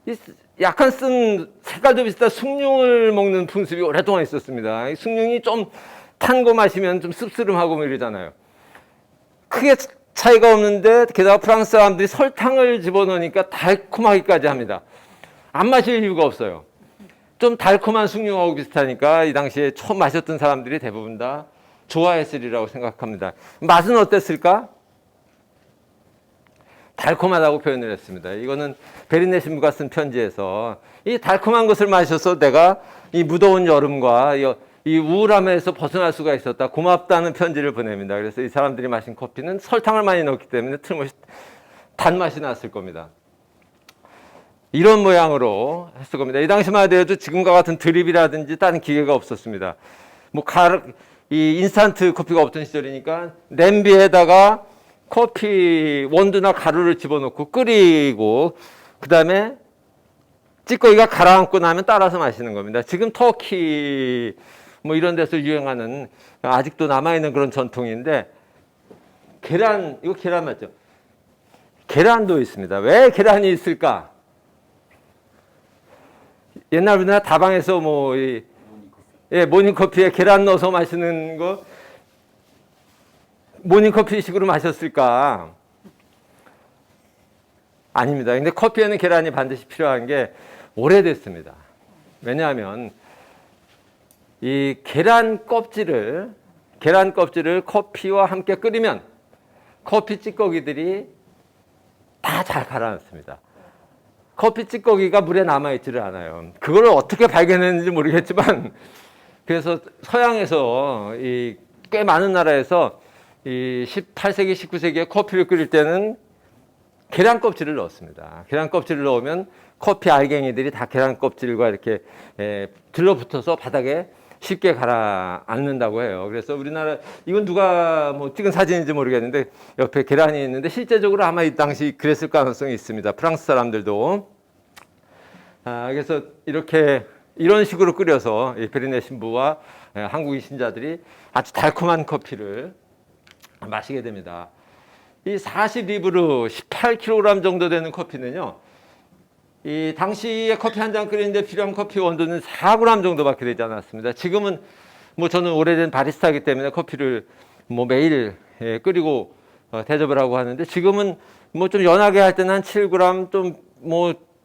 이 약간 쓴 색깔도 비슷한 숭늉을 먹는 풍습이 오랫동안 있었습니다. 이 숭늉이 좀 탄 거 마시면 좀 씁쓸음하고 뭐 이러잖아요. 크게 차이가 없는데 게다가 프랑스 사람들이 설탕을 집어넣으니까 달콤하기까지 합니다. 안 마실 이유가 없어요. 좀 달콤한 숭늉하고 비슷하니까 이 당시에 처음 마셨던 사람들이 대부분 다 좋아했으리라고 생각합니다. 맛은 어땠을까? 달콤하다고 표현을 했습니다. 이거는 베르네 신부가 쓴 편지에서 이 달콤한 것을 마셔서 내가 이 무더운 여름과 이 우울함에서 벗어날 수가 있었다. 고맙다는 편지를 보냅니다. 그래서 이 사람들이 마신 커피는 설탕을 많이 넣기 때문에 틀림없이 단맛이 났을 겁니다. 이런 모양으로 했을 겁니다. 이 당시만 하더라도 지금과 같은 드립이라든지 다른 기계가 없었습니다. 이 인스턴트 커피가 없던 시절이니까 냄비에다가 커피 원두나 가루를 집어넣고 끓이고 그 다음에 찌꺼기가 가라앉고 나면 따라서 마시는 겁니다. 지금 터키 뭐 이런 데서 유행하는 아직도 남아있는 그런 전통인데 이거 계란 맞죠? 계란도 있습니다. 왜 계란이 있을까? 옛날 우리나라 다방에서 모닝커피에 계란 넣어서 마시는 거 모닝커피식으로 마셨을까? 아닙니다. 근데 커피에는 계란이 반드시 필요한 게 오래됐습니다. 왜냐하면 이 계란 껍질을 커피와 함께 끓이면 커피 찌꺼기들이 다 잘 가라앉습니다. 커피 찌꺼기가 물에 남아있지를 않아요. 그걸 어떻게 발견했는지 모르겠지만 그래서 서양에서 꽤 많은 나라에서 이 18세기, 19세기에 커피를 끓일 때는 계란 껍질을 넣었습니다. 계란 껍질을 넣으면 커피 알갱이들이 다 계란 껍질과 이렇게 들러붙어서 바닥에 쉽게 가라앉는다고 해요. 그래서 우리나라 이건 누가 찍은 사진인지 모르겠는데 옆에 계란이 있는데 실제적으로 아마 이 당시 그랬을 가능성이 있습니다. 프랑스 사람들도. 그래서 이런 식으로 끓여서 베르네 신부와 한국인 신자들이 아주 달콤한 커피를 마시게 됩니다. 이 40리브르 18kg 정도 되는 커피는요. 이 당시에 커피 한 잔 끓이는데 필요한 커피 원두는 4g 정도밖에 되지 않았습니다. 지금은 저는 오래된 바리스타이기 때문에 커피를 매일 끓이고 대접을 하고 하는데 지금은 좀 연하게 할 때는 한 7g, 좀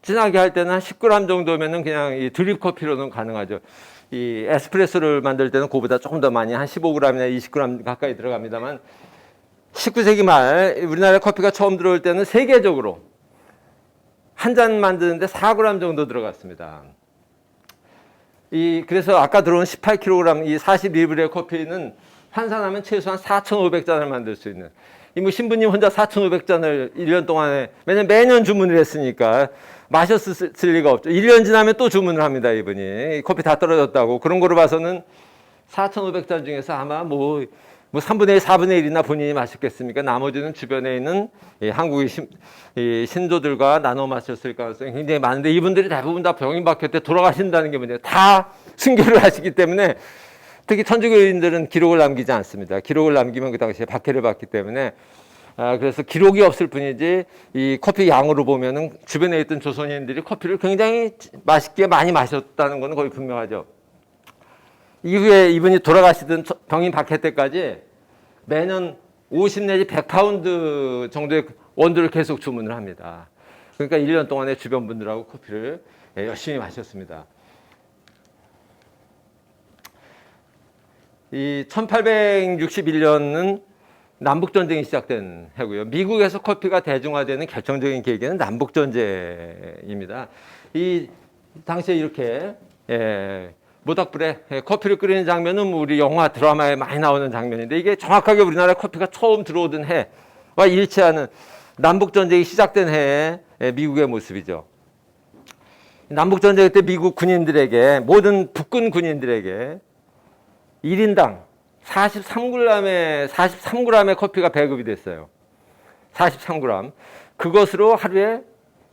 진하게 할 때는 한 10g 정도면은 그냥 이 드립 커피로는 가능하죠. 이 에스프레소를 만들 때는 그보다 조금 더 많이 한 15g이나 20g 가까이 들어갑니다만 19세기 말 우리나라에 커피가 처음 들어올 때는 세계적으로 한 잔 만드는데 4g 정도 들어갔습니다. 그래서 아까 들어온 18kg 이 40리브레 커피는 환산하면 최소한 4,500잔을 만들 수 있는. 신부님 혼자 4,500잔을 1년 동안에 매년 주문을 했으니까 마셨을 리가 없죠. 1년 지나면 또 주문을 합니다, 이분이. 커피 다 떨어졌다고. 그런 거로 봐서는 4,500잔 중에서 아마 3분의 1, 4분의 1이나 본인이 마셨겠습니까? 나머지는 주변에 있는 한국의 신도들과 나눠 마셨을 가능성이 굉장히 많은데 이분들이 대부분 다 병이 박힐 때 돌아가신다는 게 문제예요. 다 순교를 하시기 때문에 특히 천주교인들은 기록을 남기지 않습니다. 기록을 남기면 그 당시에 박해를 받기 때문에 그래서 기록이 없을 뿐이지 이 커피 양으로 보면은 주변에 있던 조선인들이 커피를 굉장히 맛있게 많이 마셨다는 것은 거의 분명하죠. 이후에 이분이 돌아가시던 병인 박해 때까지 매년 50 내지 100파운드 정도의 원두를 계속 주문을 합니다. 그러니까 1년 동안에 주변 분들하고 커피를 열심히 마셨습니다. 이 1861년은 남북전쟁이 시작된 해고요. 미국에서 커피가 대중화되는 결정적인 계기는 남북전쟁입니다. 이 당시에 이렇게 모닥불에 커피를 끓이는 장면은 우리 영화 드라마에 많이 나오는 장면인데 이게 정확하게 우리나라에 커피가 처음 들어오던 해와 일치하는 남북전쟁이 시작된 해의 미국의 모습이죠. 남북전쟁 때 미국 군인들에게 모든 북군 군인들에게 1인당 43g의 커피가 배급이 됐어요. 43g. 그것으로 하루에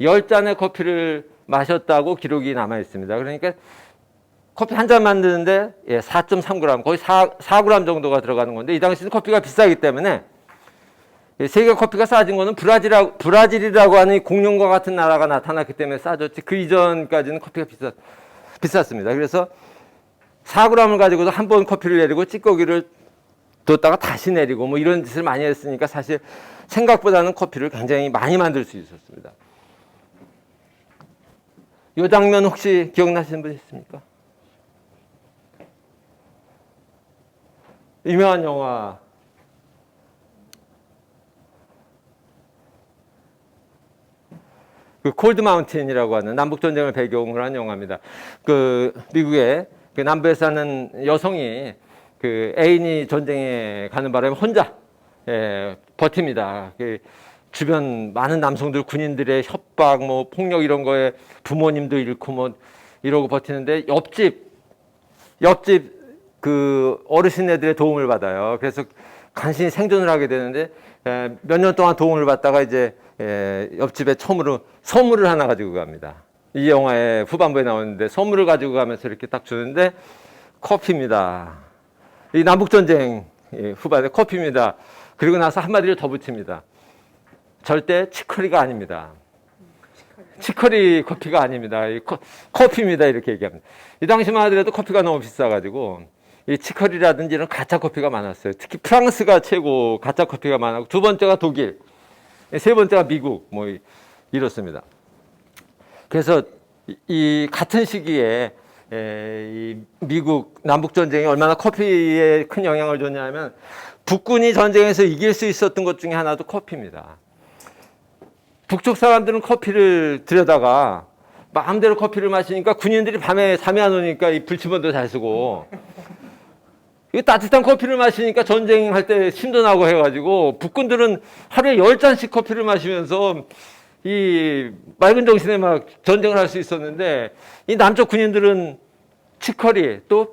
10잔의 커피를 마셨다고 기록이 남아 있습니다. 그러니까 커피 한 잔 만드는데 4.3g, 거의 4g 정도가 들어가는 건데 이 당시는 커피가 비싸기 때문에 세계 커피가 싸진 거는 브라질이라고 하는 이 공룡과 같은 나라가 나타났기 때문에 싸졌지 그 이전까지는 커피가 비쌌습니다. 그래서 4g을 가지고도 한 번 커피를 내리고 찌꺼기를 뒀다가 다시 내리고 뭐 이런 짓을 많이 했으니까 사실 생각보다는 커피를 굉장히 많이 만들 수 있었습니다. 이 장면 혹시 기억나시는 분 있습니까? 유명한 영화 그 콜드 마운틴이라고 하는 남북 전쟁을 배경으로 한 영화입니다. 그 미국의 그 남부에 사는 여성이 그 애인이 전쟁에 가는 바람에 혼자 버팁니다. 그 주변 많은 남성들 군인들의 협박, 뭐 폭력 이런 거에 부모님도 잃고 뭐 이러고 버티는데 옆집 그 어르신 애들의 도움을 받아요. 그래서 간신히 생존을 하게 되는데 몇 년 동안 도움을 받다가 이제 옆집에 처음으로 선물을 하나 가지고 갑니다. 이 영화의 후반부에 나오는데 선물을 가지고 가면서 이렇게 딱 주는데 커피입니다. 이 남북전쟁 후반에 커피입니다. 그리고 나서 한마디를 더 붙입니다. 절대 치커리가 아닙니다. 치커리 커피가 아닙니다. 커피입니다. 이렇게 얘기합니다. 이 당시만 하더라도 커피가 너무 비싸가지고 이 치커리라든지 이런 가짜 커피가 많았어요. 특히 프랑스가 최고 가짜 커피가 많았고 두 번째가 독일, 세 번째가 미국 뭐 이렇습니다. 그래서 이 같은 시기에 이 미국 남북 전쟁이 얼마나 커피에 큰 영향을 줬냐면 북군이 전쟁에서 이길 수 있었던 것 중에 하나도 커피입니다. 북쪽 사람들은 커피를 들여다가 마음대로 커피를 마시니까 군인들이 밤에 잠이 안 오니까 이 불침번도 잘 쓰고 이 따뜻한 커피를 마시니까 전쟁할 때 힘도 나고 해가지고 북군들은 하루에 10잔씩 커피를 마시면서 이 맑은 정신에 막 전쟁을 할 수 있었는데 이 남쪽 군인들은 치커리 또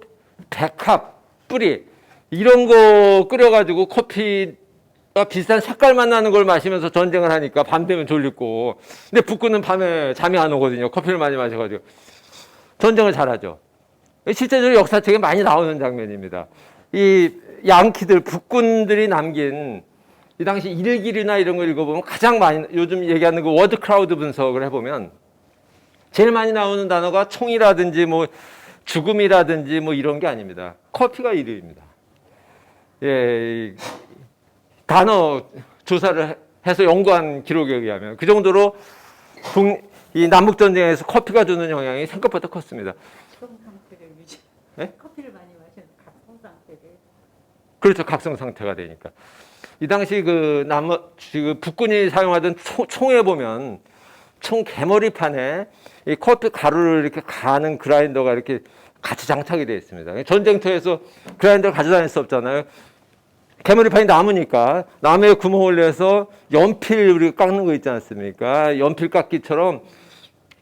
백합 뿌리 이런 거 끓여가지고 커피가 비슷한 색깔만 나는 걸 마시면서 전쟁을 하니까 밤 되면 졸리고 근데 북군은 밤에 잠이 안 오거든요. 커피를 많이 마셔가지고 전쟁을 잘하죠. 실제적으로 역사책에 많이 나오는 장면입니다. 이 양키들 북군들이 남긴 이 당시 일기류나 이런 거 읽어보면 가장 많이 요즘 얘기하는 그 워드 크라우드 분석을 해보면 제일 많이 나오는 단어가 총이라든지 뭐 죽음이라든지 뭐 이런 게 아닙니다. 커피가 1위입니다. 예, 단어 조사를 해서 연구한 기록에 의하면 그 정도로 이 남북 전쟁에서 커피가 주는 영향이 생각보다 컸습니다. 각성 상태를 유지. 네? 커피를 많이 마시는 각성 상태를. 그렇죠. 각성 상태가 되니까. 이 당시 그 북군이 사용하던 총에 보면 총 개머리판에 이 커피 가루를 이렇게 가는 그라인더가 이렇게 같이 장착이 되어 있습니다. 전쟁터에서 그라인더를 가져다닐 수 없잖아요. 개머리판이 남으니까 나무에 구멍을 내서 연필 우리가 깎는 거 있지 않습니까? 연필 깎기처럼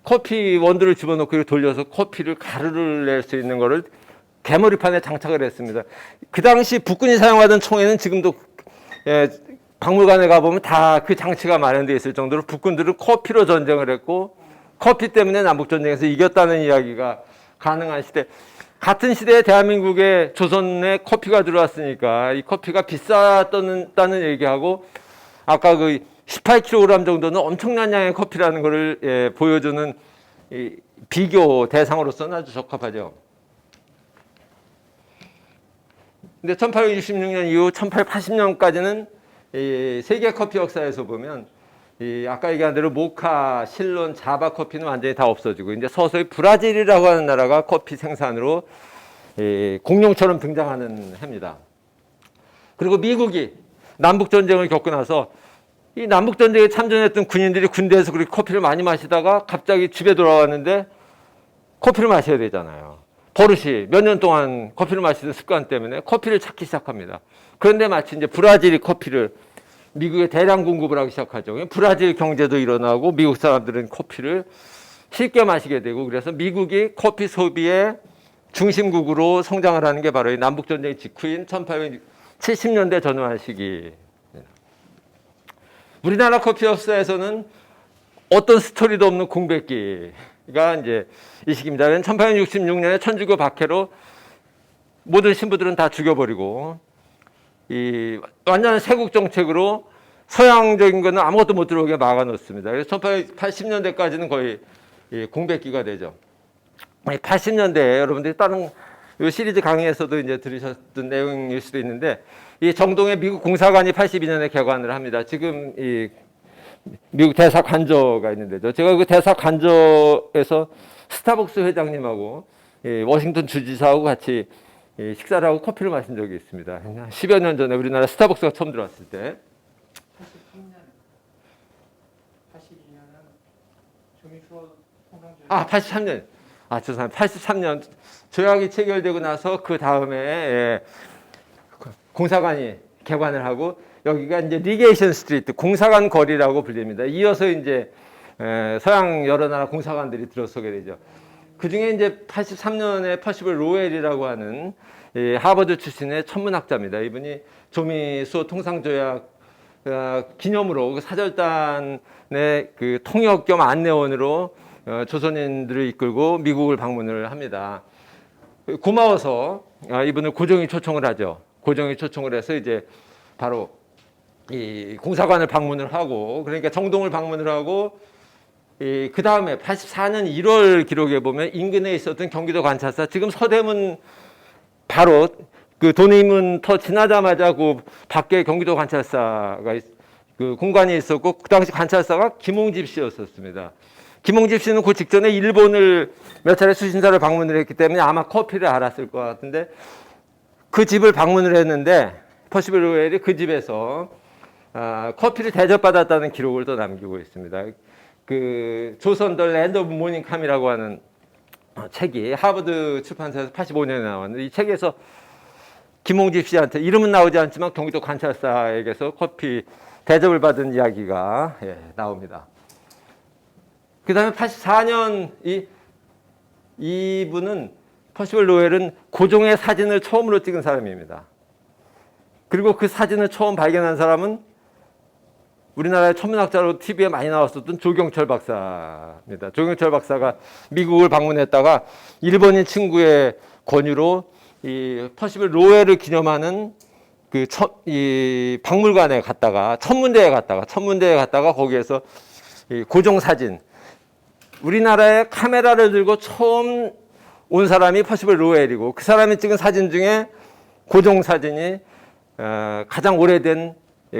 커피 원두를 집어넣고 이렇게 돌려서 커피를 가루를 낼 수 있는 거를 개머리판에 장착을 했습니다. 그 당시 북군이 사용하던 총에는 지금도 박물관에 가보면 다 그 장치가 마련되어 있을 정도로 북군들은 커피로 전쟁을 했고 커피 때문에 남북전쟁에서 이겼다는 이야기가 가능한 시대. 같은 시대에 대한민국에 조선에 커피가 들어왔으니까 이 커피가 비쌌다는 얘기하고 아까 그 18kg 정도는 엄청난 양의 커피라는 것을 보여주는 이 비교 대상으로서는 아주 적합하죠. 근데 1866년 이후 1880년까지는 이 세계 커피 역사에서 보면 이 아까 얘기한 대로 모카, 실론, 자바 커피는 완전히 다 없어지고 이제 서서히 브라질이라고 하는 나라가 커피 생산으로 공룡처럼 등장하는 해입니다. 그리고 미국이 남북 전쟁을 겪고 나서 이 남북 전쟁에 참전했던 군인들이 군대에서 그렇게 커피를 많이 마시다가 갑자기 집에 돌아왔는데 커피를 마셔야 되잖아요. 버릇이 몇 년 동안 커피를 마시던 습관 때문에 커피를 찾기 시작합니다. 그런데 마치 이제 브라질이 커피를 미국에 대량 공급을 하기 시작하죠. 브라질 경제도 일어나고 미국 사람들은 커피를 쉽게 마시게 되고 그래서 미국이 커피 소비의 중심국으로 성장을 하는 게 바로 이 남북전쟁 직후인 1870년대 전후한 시기. 우리나라 커피 역사에서는 어떤 스토리도 없는 공백기가 이제 이 시기입니다. 1866년에 천주교 박해로 모든 신부들은 다 죽여버리고 이 완전한 세국 정책으로 서양적인 거는 아무것도 못 들어오게 막아 놓습니다. 그래서 1880년대까지는 거의 공백기가 되죠. 80년대에 여러분들이 다른 이 시리즈 강의에서도 이제 들으셨던 내용일 수도 있는데, 이 정동의 미국 공사관이 82년에 개관을 합니다. 지금 이 미국 대사 관저가 있는데죠. 제가 그 대사 관저에서 스타벅스 회장님하고 워싱턴 주지사하고 같이 식사를 하고 커피를 마신 적이 있습니다. 10여 년 전에 우리나라 스타벅스가 처음 들어왔을 때. 82년은 조미수호 통상조약. 83년. 죄송합니다. 83년 조약이 체결되고 나서 그 다음에 공사관이 개관을 하고, 여기가 이제 리게이션 스트리트, 공사관 거리라고 불립니다. 이어서 이제 서양 여러 나라 공사관들이 들어서게 되죠. 그 중에 이제 83년에 퍼시벌 로웰이라고 하는 하버드 출신의 천문학자입니다. 이분이 조미수호 통상조약 기념으로 그 사절단의 그 통역 겸 안내원으로 조선인들을 이끌고 미국을 방문을 합니다. 고마워서 이분을 고종이 초청을 하죠. 고종이 초청을 해서 이제 바로 이 공사관을 방문을 하고, 그러니까 정동을 방문을 하고, 그 다음에 84년 1월 기록에 보면 인근에 있었던 경기도 관찰사, 지금 서대문 바로 그 돈이문터 지나자마자 그 밖에 경기도 관찰사가 그 공간이 있었고, 그 당시 관찰사가 김홍집 씨였었습니다. 김홍집 씨는 그 직전에 일본을 몇 차례 수신사를 방문을 했기 때문에 아마 커피를 알았을 것 같은데, 그 집을 방문을 했는데 퍼시벌 로웰이 그 집에서 커피를 대접받았다는 기록을 또 남기고 있습니다. 그 조선 더 랜드 오브 모닝캄이라고 하는 책이 하버드 출판사에서 85년에 나왔는데, 이 책에서 김홍집 씨한테 이름은 나오지 않지만 경기도 관찰사에게서 커피 대접을 받은 이야기가 나옵니다. 그 다음에 84년 이분은 퍼시벌 로웰은 고종의 사진을 처음으로 찍은 사람입니다. 그리고 그 사진을 처음 발견한 사람은 우리나라의 천문학자로 TV에 많이 나왔었던 조경철 박사입니다. 조경철 박사가 미국을 방문했다가 일본인 친구의 권유로 이 퍼시벌 로웰을 기념하는 이 박물관에 갔다가 천문대에 갔다가 거기에서 이 고종 사진, 우리나라의 카메라를 들고 처음 온 사람이 퍼시벌 로웰이고, 그 사람이 찍은 사진 중에 고종 사진이 가장 오래된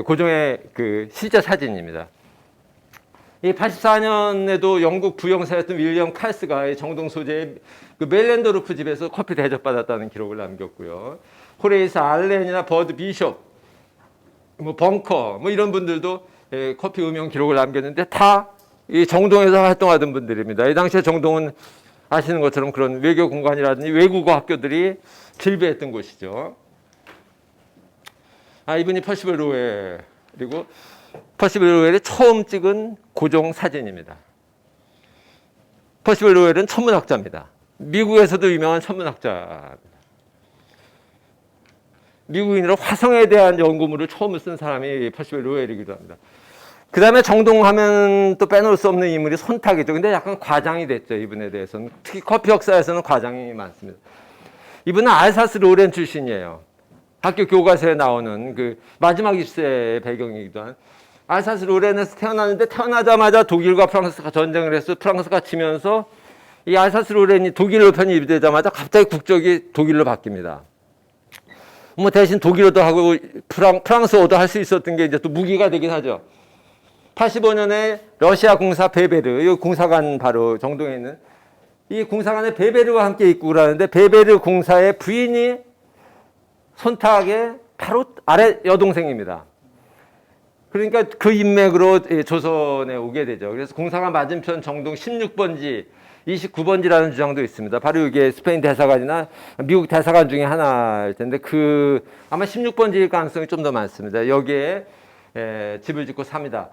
고종의 그 실제 사진입니다. 이 84년에도 영국 부영사였던 윌리엄 칼스가 정동 소재의 그 멜랜더루프 집에서 커피 대접받았다는 기록을 남겼고요. 호레이스 알렌이나 버드 비숍, 벙커, 이런 분들도 커피 음용 기록을 남겼는데 다 이 정동에서 활동하던 분들입니다. 이 당시에 정동은 아시는 것처럼 그런 외교 공간이라든지 외국어 학교들이 질비했던 곳이죠. 이분이 퍼시벌 로웰, 그리고 퍼시벌 로웰이 처음 찍은 고종 사진입니다. 퍼시벌 로웰은 천문학자입니다. 미국에서도 유명한 천문학자입니다. 미국인으로 화성에 대한 연구물을 처음 쓴 사람이 퍼시벌 로웰이기도 합니다. 그 다음에 정동하면 또 빼놓을 수 없는 인물이 손탁이죠. 근데 약간 과장이 됐죠, 이분에 대해서는. 특히 커피 역사에서는 과장이 많습니다. 이분은 알사스 로렌 출신이에요. 학교 교과서에 나오는 그 마지막 1세의 배경이기도 한. 알사스 로렌에서 태어났는데 태어나자마자 독일과 프랑스가 전쟁을 해서 프랑스가 지면서 이 알사스 로렌이 독일로 편입되자마자 갑자기 국적이 독일로 바뀝니다. 대신 독일어도 하고 프랑스어도 할 수 있었던 게 이제 또 무기가 되긴 하죠. 85년에 러시아 공사 베베르, 이 공사관 바로 정동에 있는 이 공사관에 베베르와 함께 입국을 하는데, 베베르 공사의 부인이 손탁의 바로 아래 여동생입니다. 그러니까 그 인맥으로 조선에 오게 되죠. 그래서 공사관 맞은편 정동 16번지, 29번지라는 주장도 있습니다. 바로 이게 스페인 대사관이나 미국 대사관 중에 하나일 텐데, 아마 16번지일 가능성이 좀 더 많습니다. 여기에 집을 짓고 삽니다.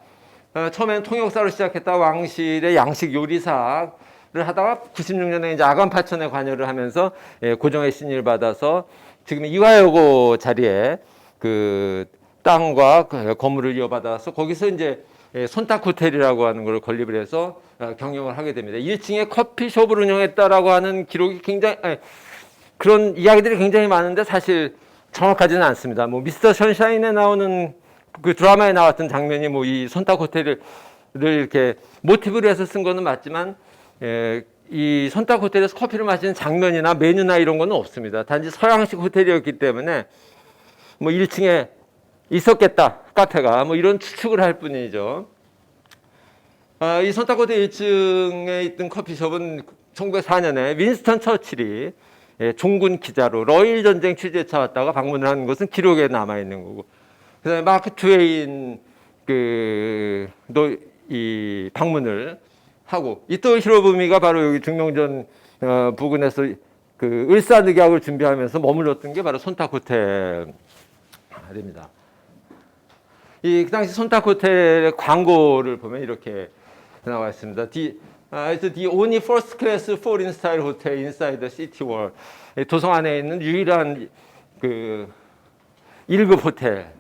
처음에는 통역사로 시작했다 왕실의 양식 요리사를 하다가 96년에 이제 아간파천에 관여를 하면서 고종의 신임을 받아서 지금 이화여고 자리에 그 땅과 건물을 이어받아서 거기서 이제 손탁 호텔이라고 하는 걸 건립을 해서 경영을 하게 됩니다. 1층에 커피숍을 운영했다라고 하는 기록이 굉장히 그런 이야기들이 굉장히 많은데 사실 정확하지는 않습니다. 미스터 션샤인에 나오는 그 드라마에 나왔던 장면이 뭐 이 손탁 호텔을 이렇게 모티브로 해서 쓴 거는 맞지만 이 손탁 호텔에서 커피를 마시는 장면이나 메뉴나 이런 거는 없습니다. 단지 서양식 호텔이었기 때문에 뭐 1층에 있었겠다 카페가 뭐 이런 추측을 할 뿐이죠. 이 손탁 호텔 1층에 있던 커피숍은 1904년에 윈스턴 처칠이 종군 기자로 러일 전쟁 취재차 왔다가 방문을 하는 것은 기록에 남아 있는 거고, 그다음에 마크 트웨인 이 방문을 하고, 이토 히로부미가 바로 여기 중명전 부근에서 그 을사늑약을 준비하면서 머물렀던 게 바로 손탁 호텔입니다. 그 당시 손탁 호텔의 광고를 보면 이렇게 나와 있습니다. It's the only first class foreign style hotel inside the city wall. 도성 안에 있는 유일한 그 1급 호텔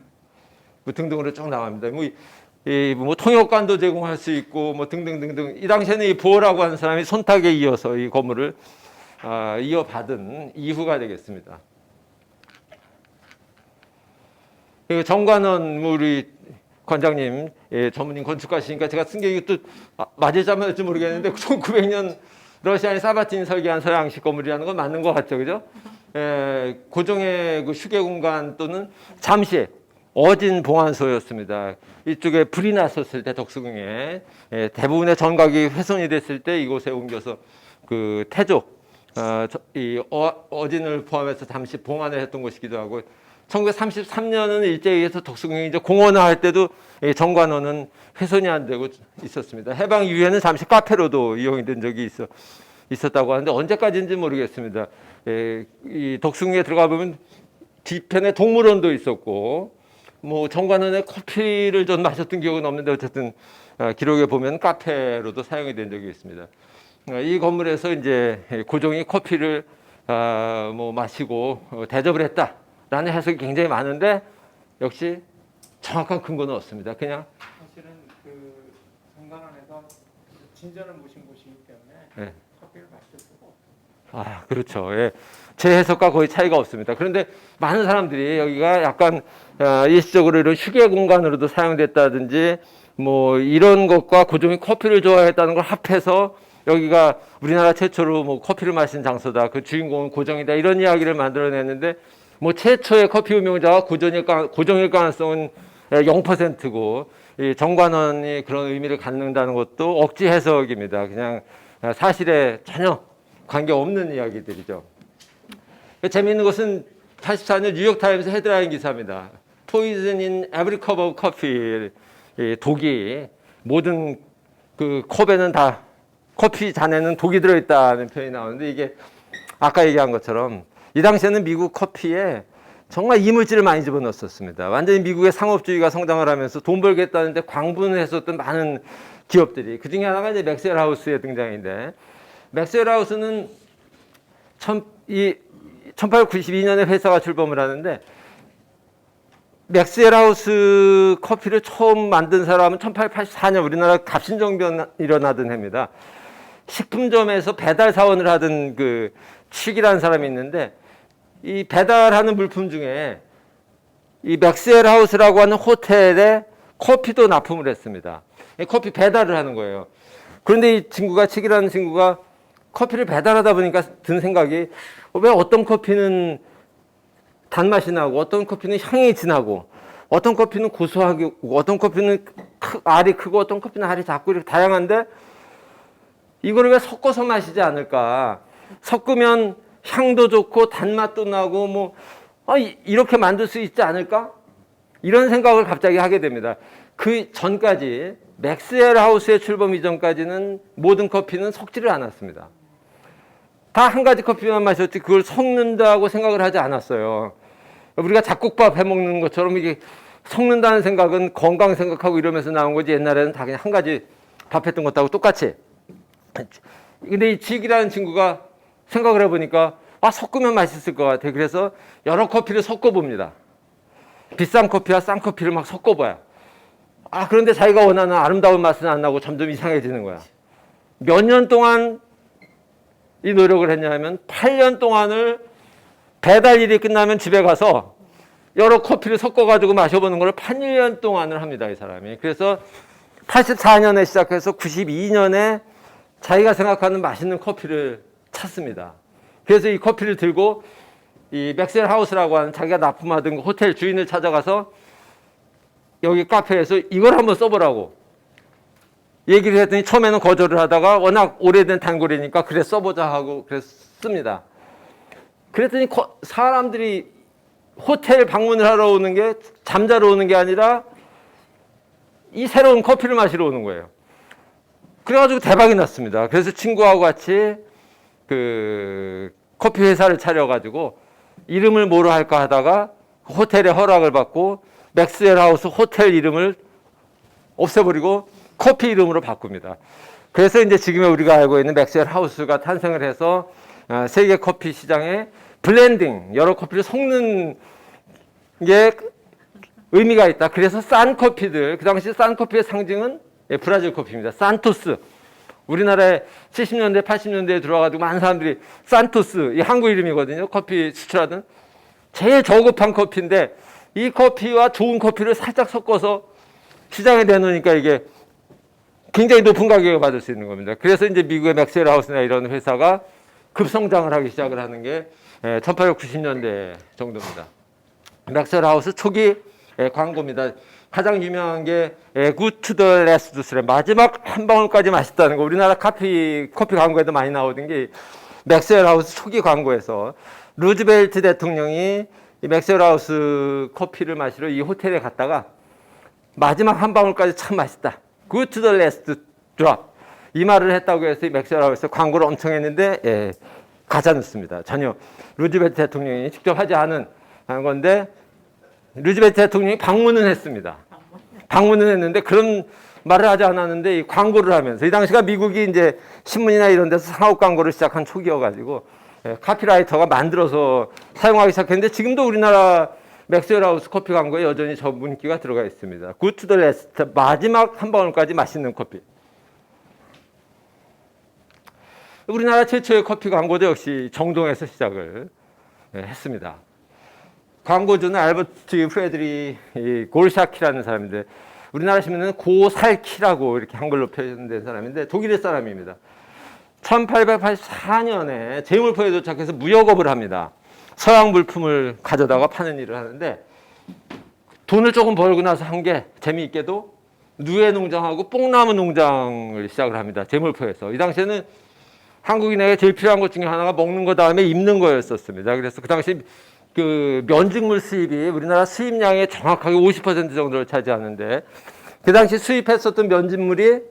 뭐 등등으로 쭉 나갑니다. 뭐 통역관도 제공할 수 있고 뭐 등등등등. 이 당시에는 이 보어라고 하는 사람이 손탁에 이어서 이 건물을 이어받은 이후가 되겠습니다. 정관원 우리 관장님, 전문인 건축가시니까 제가 쓴 게 이것도 맞을지 안 맞을지 모르겠는데 1900년 러시아의 사바틴이 설계한 서양식 건물이라는 건 맞는 것 같죠, 그죠? 고종의 그 휴게 공간 또는 잠시 어진 봉안소였습니다. 이쪽에 불이 났었을 때 덕수궁에 대부분의 전각이 훼손이 됐을 때 이곳에 옮겨서 그 태조 어진을 포함해서 잠시 봉안을 했던 곳이기도 하고, 1933년은 일제에 의해서 덕수궁이 이제 공원화할 때도 정관원은 훼손이 안 되고 있었습니다. 해방 이후에는 잠시 카페로도 이용이 된 적이 있었다고 하는데 언제까지인지 모르겠습니다. 이 덕수궁에 들어가 보면 뒤편에 동물원도 있었고, 뭐 정관원의 커피를 전 마셨던 기억은 없는데 어쨌든 기록에 보면 카페로도 사용이 된 적이 있습니다. 이 건물에서 이제 고종이 커피를 뭐 마시고 대접을 했다. 라는 해석이 굉장히 많은데 역시 정확한 근거는 없습니다. 그냥 사실은 그 성당 안에서 진전을 모신 곳이기 때문에 커피를 마실 수가 없어요. 그렇죠. 예. 제 해석과 거의 차이가 없습니다. 그런데 많은 사람들이 여기가 약간 일시적으로 이런 휴게 공간으로도 사용됐다든지 뭐 이런 것과 고종이 커피를 좋아했다는 걸 합해서 여기가 우리나라 최초로 뭐 커피를 마신 장소다. 그 주인공은 고종이다. 이런 이야기를 만들어냈는데 뭐 최초의 커피 운명자가 고종일 가능성은 0%고 이 정관원이 그런 의미를 갖는다는 것도 억지 해석입니다. 그냥 사실에 전혀 관계없는 이야기들이죠. 재미있는 것은 84년 뉴욕타임스 헤드라인 기사입니다. Poison in every cup of coffee. 독이 모든 그 컵에는 다 커피 잔에는 독이 들어있다는 표현이 나오는데, 이게 아까 얘기한 것처럼 이 당시에는 미국 커피에 정말 이물질을 많이 집어넣었습니다. 완전히 미국의 상업주의가 성장을 하면서 돈 벌겠다는데 광분을 했었던 많은 기업들이, 그 중에 하나가 이제 맥스웰 하우스의 등장인데, 맥스웰 하우스는 1892년에 회사가 출범을 하는데, 맥스웰 하우스 커피를 처음 만든 사람은 1884년 우리나라 갑신정변 일어나던 해입니다. 식품점에서 배달 사원을 하던 그 칙이라는 사람이 있는데, 이 배달하는 물품 중에 이 맥스웰 하우스라고 하는 호텔에 커피도 납품을 했습니다. 커피 배달을 하는 거예요. 그런데 이 친구가, 칙이라는 친구가 커피를 배달하다 보니까 든 생각이, 왜 어떤 커피는 단맛이 나고 어떤 커피는 향이 진하고 어떤 커피는 고소하고 어떤 커피는 알이 크고 어떤 커피는 알이 작고 이렇게 다양한데 이거를 왜 섞어서 마시지 않을까? 섞으면 향도 좋고 단맛도 나고 뭐 이렇게 만들 수 있지 않을까? 이런 생각을 갑자기 하게 됩니다. 그 전까지 맥스웰 하우스의 출범 이전까지는 모든 커피는 섞지를 않았습니다. 다 한 가지 커피만 마셨지 그걸 섞는다고 생각을 하지 않았어요. 우리가 잡곡밥 해먹는 것처럼 이게 섞는다는 생각은 건강 생각하고 이러면서 나온 거지, 옛날에는 다 그냥 한 가지 밥 했던 것하고 똑같이. 근데 이 칙이라는 친구가 생각을 해보니까 섞으면 맛있을 것 같아. 그래서 여러 커피를 섞어봅니다. 비싼 커피와 싼 커피를 막 섞어봐요. 그런데 자기가 원하는 아름다운 맛은 안 나고 점점 이상해지는 거야. 몇 년 동안 이 노력을 했냐면 8년 동안을 배달 일이 끝나면 집에 가서 여러 커피를 섞어가지고 마셔보는 걸 8년 동안을 합니다, 이 사람이. 그래서 84년에 시작해서 92년에 자기가 생각하는 맛있는 커피를 찾습니다. 그래서 이 커피를 들고 이 맥스웰 하우스라고 하는 자기가 납품하던 호텔 주인을 찾아가서 여기 카페에서 이걸 한번 써보라고 얘기를 했더니 처음에는 거절을 하다가 워낙 오래된 단골이니까 그래 써보자 하고 그랬습니다. 그랬더니 사람들이 호텔 방문을 하러 오는 게 잠자러 오는 게 아니라 이 새로운 커피를 마시러 오는 거예요. 그래가지고 대박이 났습니다. 그래서 친구하고 같이 그 커피 회사를 차려가지고 이름을 뭐로 할까 하다가 호텔의 허락을 받고 맥스웰 하우스 호텔 이름을 없애버리고 커피 이름으로 바꿉니다. 그래서 이제 지금 우리가 알고 있는 맥스웰 하우스가 탄생을 해서 세계 커피 시장에 블렌딩, 여러 커피를 섞는 게 의미가 있다. 그래서 싼 커피들, 그 당시 싼 커피의 상징은 브라질 커피입니다. 산토스. 우리나라에 70년대, 80년대에 들어와가지고 많은 사람들이 산토스, 이 한국 이름이거든요. 커피 수출하던. 제일 저급한 커피인데 이 커피와 좋은 커피를 살짝 섞어서 시장에 내놓으니까 이게 굉장히 높은 가격을 받을 수 있는 겁니다. 그래서 이제 미국의 맥스웰 하우스나 이런 회사가 급성장을 하기 시작을 하는 게 1890년대 정도입니다. 맥스웰 하우스 초기 광고입니다. 가장 유명한 게 Good to the last drop, 마지막 한 방울까지 맛있다는 거. 우리나라 커피 광고에도 많이 나오던 게 맥스웰 하우스 초기 광고에서 루즈벨트 대통령이 이 맥스웰 하우스 커피를 마시러 이 호텔에 갔다가 마지막 한 방울까지 참 맛있다. Good to the last drop. 이 말을 했다고 해서 이 맥스웰 하우스 광고를 엄청 했는데 가짜 뉴스입니다. 전혀 루즈벨트 대통령이 직접 하지 않은 건데 루즈벨트 대통령이 방문은 했습니다. 방문은 했는데 그런 말을 하지 않았는데 이 광고를 하면서 이 당시가 미국이 이제 신문이나 이런 데서 상업 광고를 시작한 초기여가지고 카피라이터가 만들어서 사용하기 시작했는데 지금도 우리나라 맥스웰 하우스 커피 광고에 여전히 저 문구가 들어가 있습니다. Good to the last, 마지막 한 방울까지 맛있는 커피. 우리나라 최초의 커피 광고도 역시 정동에서 시작을 했습니다. 광고주는 알버트 프레드리 골샤키라는 사람인데 우리나라 신문은 고살키라고 이렇게 한글로 표현된 사람인데 독일의 사람입니다. 1884년에 제물포에 도착해서 무역업을 합니다. 서양 물품을 가져다가 파는 일을 하는데 돈을 조금 벌고 나서 한 게 재미있게도 누에 농장하고 뽕나무 농장을 시작을 합니다. 제물포에서. 이 당시에는 한국인에게 제일 필요한 것 중에 하나가 먹는 거 다음에 입는 거였었습니다. 그래서 그 당시 그 면직물 수입이 우리나라 수입량의 정확하게 50% 정도를 차지하는데 그 당시 수입했었던 면직물이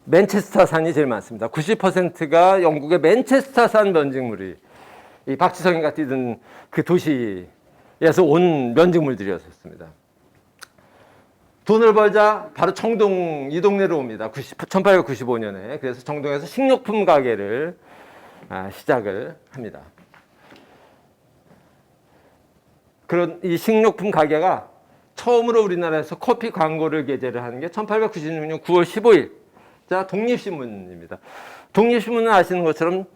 맨체스터산이 제일 많습니다. 90%가 영국의 맨체스터산 면직물이 이 박지성이가 뛰던 그 도시에서 온 면직물들이었습니다. 돈을 벌자 바로 청동 이 동네로 옵니다. 1895년에. 그래서 청동에서 식료품 가게를 시작을 합니다. 그런 이 식료품 가게가 처음으로 우리나라에서 커피 광고를 게재를 하는 게 1896년 9월 15일. 자, 독립신문입니다. 독립신문은 아시는 것처럼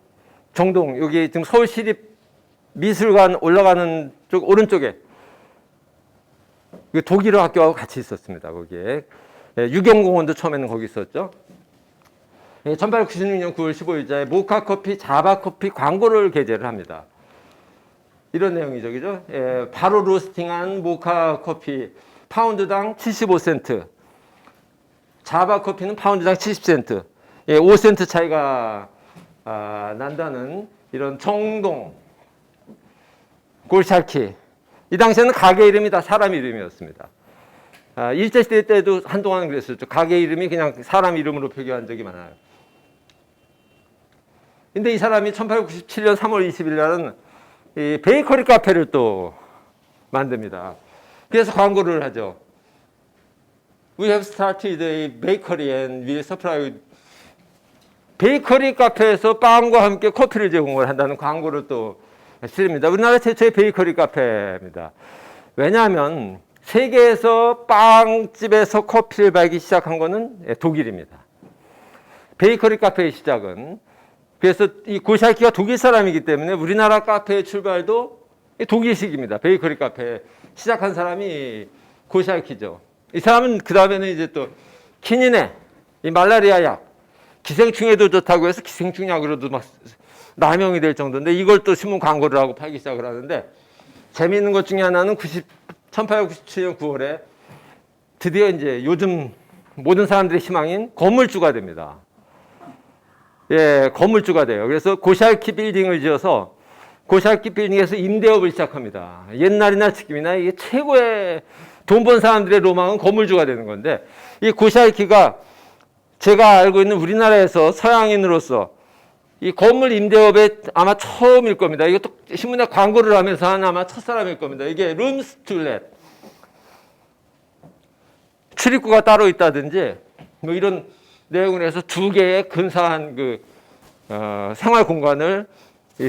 정동, 여기 지금 서울시립미술관 올라가는 쪽 오른쪽에 독일어 학교하고 같이 있었습니다. 거기에. 유경공원도 처음에는 거기 있었죠. 1896년 9월 15일자에 모카커피, 자바커피 광고를 게재를 합니다. 이런 내용이죠. 그죠? 바로 로스팅한 모카커피 파운드당 75센트. 자바커피는 파운드당 70센트. 5센트 차이가 난다는 이런 정동, 골샤키. 이 당시에는 가게 이름이 다 사람 이름이었습니다. 일제시대 때도 한동안 그랬었죠. 가게 이름이 그냥 사람 이름으로 표기한 적이 많아요. 근데 이 사람이 1897년 3월 20일 날은 이 베이커리 카페를 또 만듭니다. 그래서 광고를 하죠. We have started a bakery and we supply. 베이커리 카페에서 빵과 함께 커피를 제공을 한다는 광고를 또 실립니다. 우리나라 최초의 베이커리 카페입니다. 왜냐하면 세계에서 빵집에서 커피를 팔기 시작한 것은 독일입니다. 베이커리 카페의 시작은 그래서 이 고샤키가 독일 사람이기 때문에 우리나라 카페의 출발도 독일식입니다. 베이커리 카페 시작한 사람이 고샬키죠. 이 사람은 그 다음에는 이제 또 키닌의 이 말라리아 약, 기생충에도 좋다고 해서 기생충 약으로도 막 남용이 될 정도인데 이걸 또 신문 광고를 하고 팔기 시작을 하는데 재미있는 것 중에 하나는 1897년 9월에 드디어 이제 요즘 모든 사람들의 희망인 건물주가 됩니다. 예, 건물주가 돼요. 그래서 고샬키 빌딩을 지어서 고샬키 빌딩에서 임대업을 시작합니다. 옛날이나 지금이나 이게 최고의 돈 번 사람들의 로망은 건물주가 되는 건데 이 고샬키가 제가 알고 있는 우리나라에서 서양인으로서 이 건물 임대업에 아마 처음일 겁니다. 이것도 신문에 광고를 하면서 한 아마 첫사람일 겁니다. 이게 룸스 투렛. 출입구가 따로 있다든지 뭐 이런 내용을 해서 두 개의 근사한 그 생활 공간을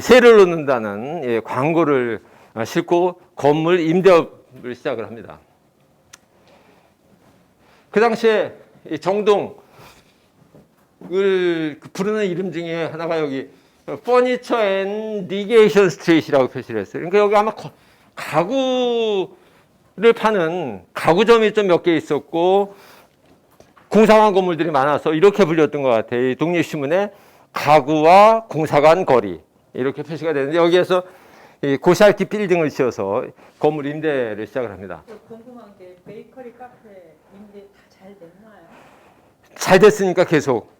세를 놓는다는 예, 광고를 싣고 건물 임대업을 시작을 합니다. 그 당시에 이 정동을 부르는 이름 중에 하나가 여기 퍼니처 앤 리게이션 스트리트라고 표시를 했어요. 그러니까 여기 아마 가구를 파는 가구점이 좀 몇 개 있었고 공사관 건물들이 많아서 이렇게 불렸던 것 같아요. 이 독립신문에 가구와 공사관 거리 이렇게 표시가 되는데 여기에서 이 고샬키 빌딩을 지어서 건물 임대를 시작을 합니다. 궁금한 게 베이커리 카페 임대 다 잘 됐나요? 잘 됐으니까 계속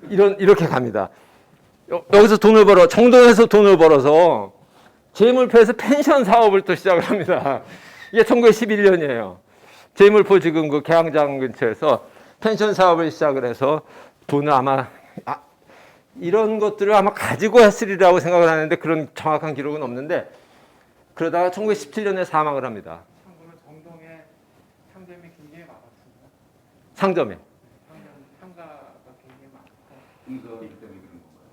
이렇게 갑니다. 여기서 돈을 벌어 정동에서 돈을 벌어서 제물포에서 펜션 사업을 또 시작을 합니다. 이게 1911년이에요. 제물포 지금 그 개항장 근처에서 펜션 사업을 시작을 해서 돈을 아마 이런 것들을 아마 가지고 했으리라고 생각을 하는데 그런 정확한 기록은 없는데 그러다가 1917년에 사망을 합니다. 참고로 정동에 상점이 굉장히 많았습니다. 상점에. 상가가 굉장히 많고 공사이기 때문에 그런 건가요?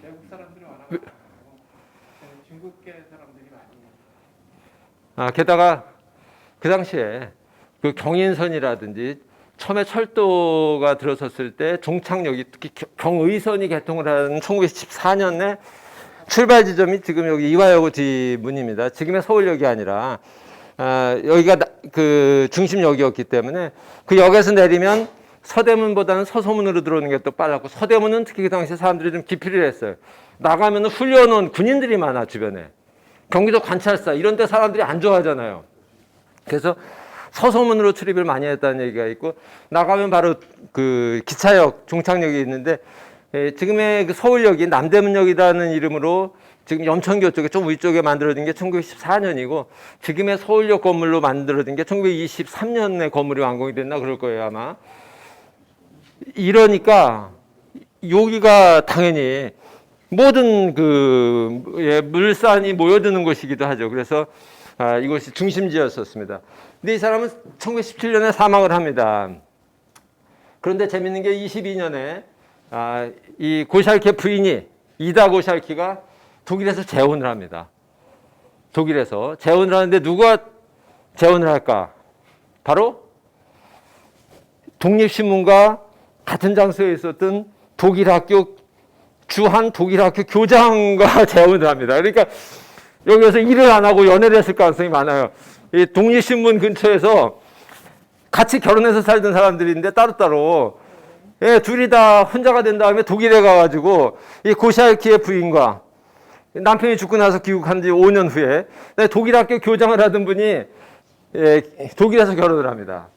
외국 사람들이 워낙 많고 중국계 사람들이 많이 게다가 그 당시에 그 경인선이라든지 처음에 철도가 들어섰을 때 종착역이 특히 경의선이 개통을 한 1914년에 출발 지점이 지금 여기 이화여고 뒷문입니다. 지금의 서울역이 아니라 여기가 그 중심역이었기 때문에 그 역에서 내리면 서대문보다는 서소문으로 들어오는 게 또 빨랐고 서대문은 특히 그 당시에 사람들이 좀 기피를 했어요. 나가면 훈련원 군인들이 많아 주변에. 경기도 관찰사 이런 데 사람들이 안 좋아하잖아요. 그래서 서소문으로 출입을 많이 했다는 얘기가 있고 나가면 바로 그 기차역 종착역이 있는데 지금의 그 서울역이 남대문역이라는 이름으로 지금 염천교 쪽에 좀 위쪽에 만들어진 게 1914년이고 지금의 서울역 건물로 만들어진 게 1923년에 건물이 완공이 됐나 그럴 거예요 아마. 이러니까 여기가 당연히 모든 그 물산이 모여드는 곳이기도 하죠. 그래서 이곳이 중심지였었습니다. 근데 이 사람은 1917년에 사망을 합니다. 그런데 재밌는 게 22년에 이 고샬키 부인이 이다 고샬키가 독일에서 재혼을 합니다. 독일에서 재혼을 하는데 누가 재혼을 할까? 바로 독립신문과 같은 장소에 있었던 독일 학교 주한 독일 학교 교장과 재혼을 합니다. 그러니까 여기서 일을 안 하고 연애를 했을 가능성이 많아요. 이 독립신문 근처에서 같이 결혼해서 살던 사람들인데 따로따로 둘이 다 혼자가 된 다음에 독일에 가가지고 이 고샬키의 부인과 남편이 죽고 나서 귀국한 지 5년 후에 독일 학교 교장을 하던 분이 독일에서 결혼을 합니다.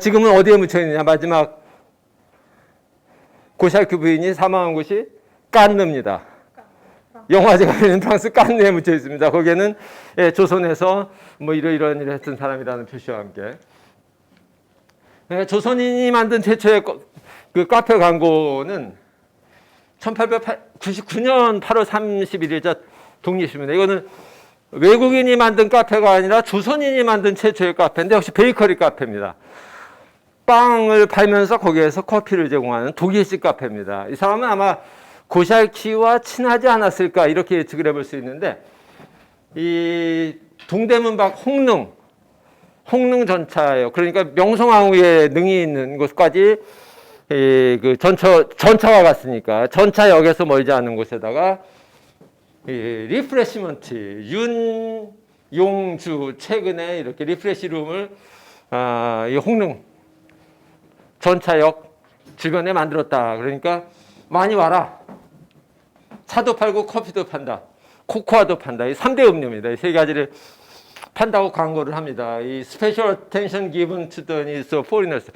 지금은 어디에 묻혀 있느냐? 마지막 고샬키 부인이 사망한 곳이 깐느입니다. 영화제가 있는 프랑스 깐느에 묻혀 있습니다. 거기에는 조선에서 뭐 이러이러한 일을 했던 사람이라는 표시와 함께 조선인이 만든 최초의 그 카페 광고는 1899년 8월 31일자 독립신문에 이거는 외국인이 만든 카페가 아니라 조선인이 만든 최초의 카페인데 역시 베이커리 카페입니다. 빵을 팔면서 거기에서 커피를 제공하는 독일식 카페입니다. 이 사람은 아마 고샬키와 친하지 않았을까 이렇게 예측을 해볼 수 있는데 이 동대문 밖 홍릉 전차예요. 그러니까 명성황후의 능이 있는 곳까지 그 전차가 갔으니까 전차역에서 멀지 않은 곳에다가 리프레시먼트 윤용주 최근에 이렇게 리프레시룸을 이 홍릉 전차역 주변에 만들었다. 그러니까 많이 와라. 차도 팔고 커피도 판다. 코코아도 판다. 이 3대 음료입니다. 이 세 가지를 판다고 광고를 합니다. 이 special attention given to the needs of foreigners.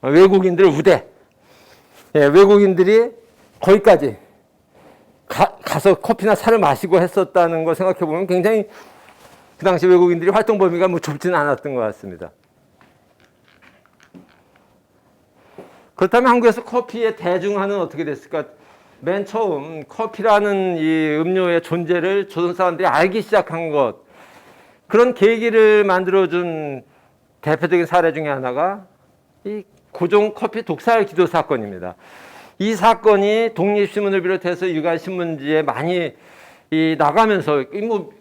외국인들 우대. 예, 외국인들이 거기까지 가서 커피나 차를 마시고 했었다는 걸 생각해 보면 굉장히 그 당시 외국인들이 활동 범위가 뭐 좁지는 않았던 것 같습니다. 그렇다면 한국에서 커피의 대중화는 어떻게 됐을까? 맨 처음 커피라는 이 음료의 존재를 조선 사람들이 알기 시작한 것, 그런 계기를 만들어준 대표적인 사례 중에 하나가 이 고종 커피 독살 기도 사건입니다. 이 사건이 독립신문을 비롯해서 일간 신문지에 많이 나가면서 뭐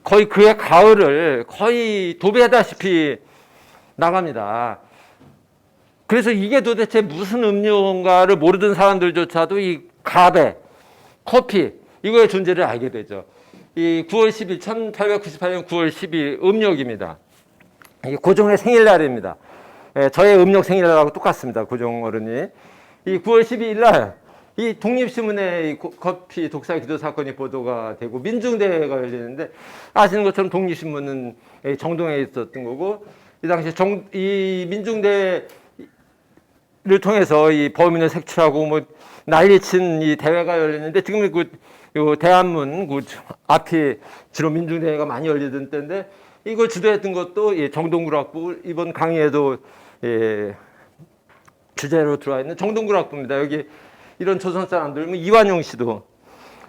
거의 그의 가을을 거의 도배하다시피 나갑니다. 그래서 이게 도대체 무슨 음료인가를 모르던 사람들조차도 이 가베, 커피, 이거의 존재를 알게 되죠. 이 9월 10일, 1898년 9월 10일 음력입니다. 이게 고종의 생일날입니다. 예, 저의 음력 생일날하고 똑같습니다. 고종 어른이. 이 9월 12일 날, 이 독립신문에 이 커피 독살 기도 사건이 보도가 되고 민중대회가 열리는데, 아시는 것처럼 독립신문은 정동에 있었던 거고, 이 당시에 이 민중대회를 통해서 이 범인을 색출하고 뭐 난리친 이 대회가 열렸는데, 지금 요 대한문 앞이 주로 민중대회가 많이 열리던 때인데, 이걸 주도했던 것도 정동구락부, 이번 강의에도 주제로 들어와 있는 정동구락부입니다. 여기 이런 조선 사람들, 뭐 이완용 씨도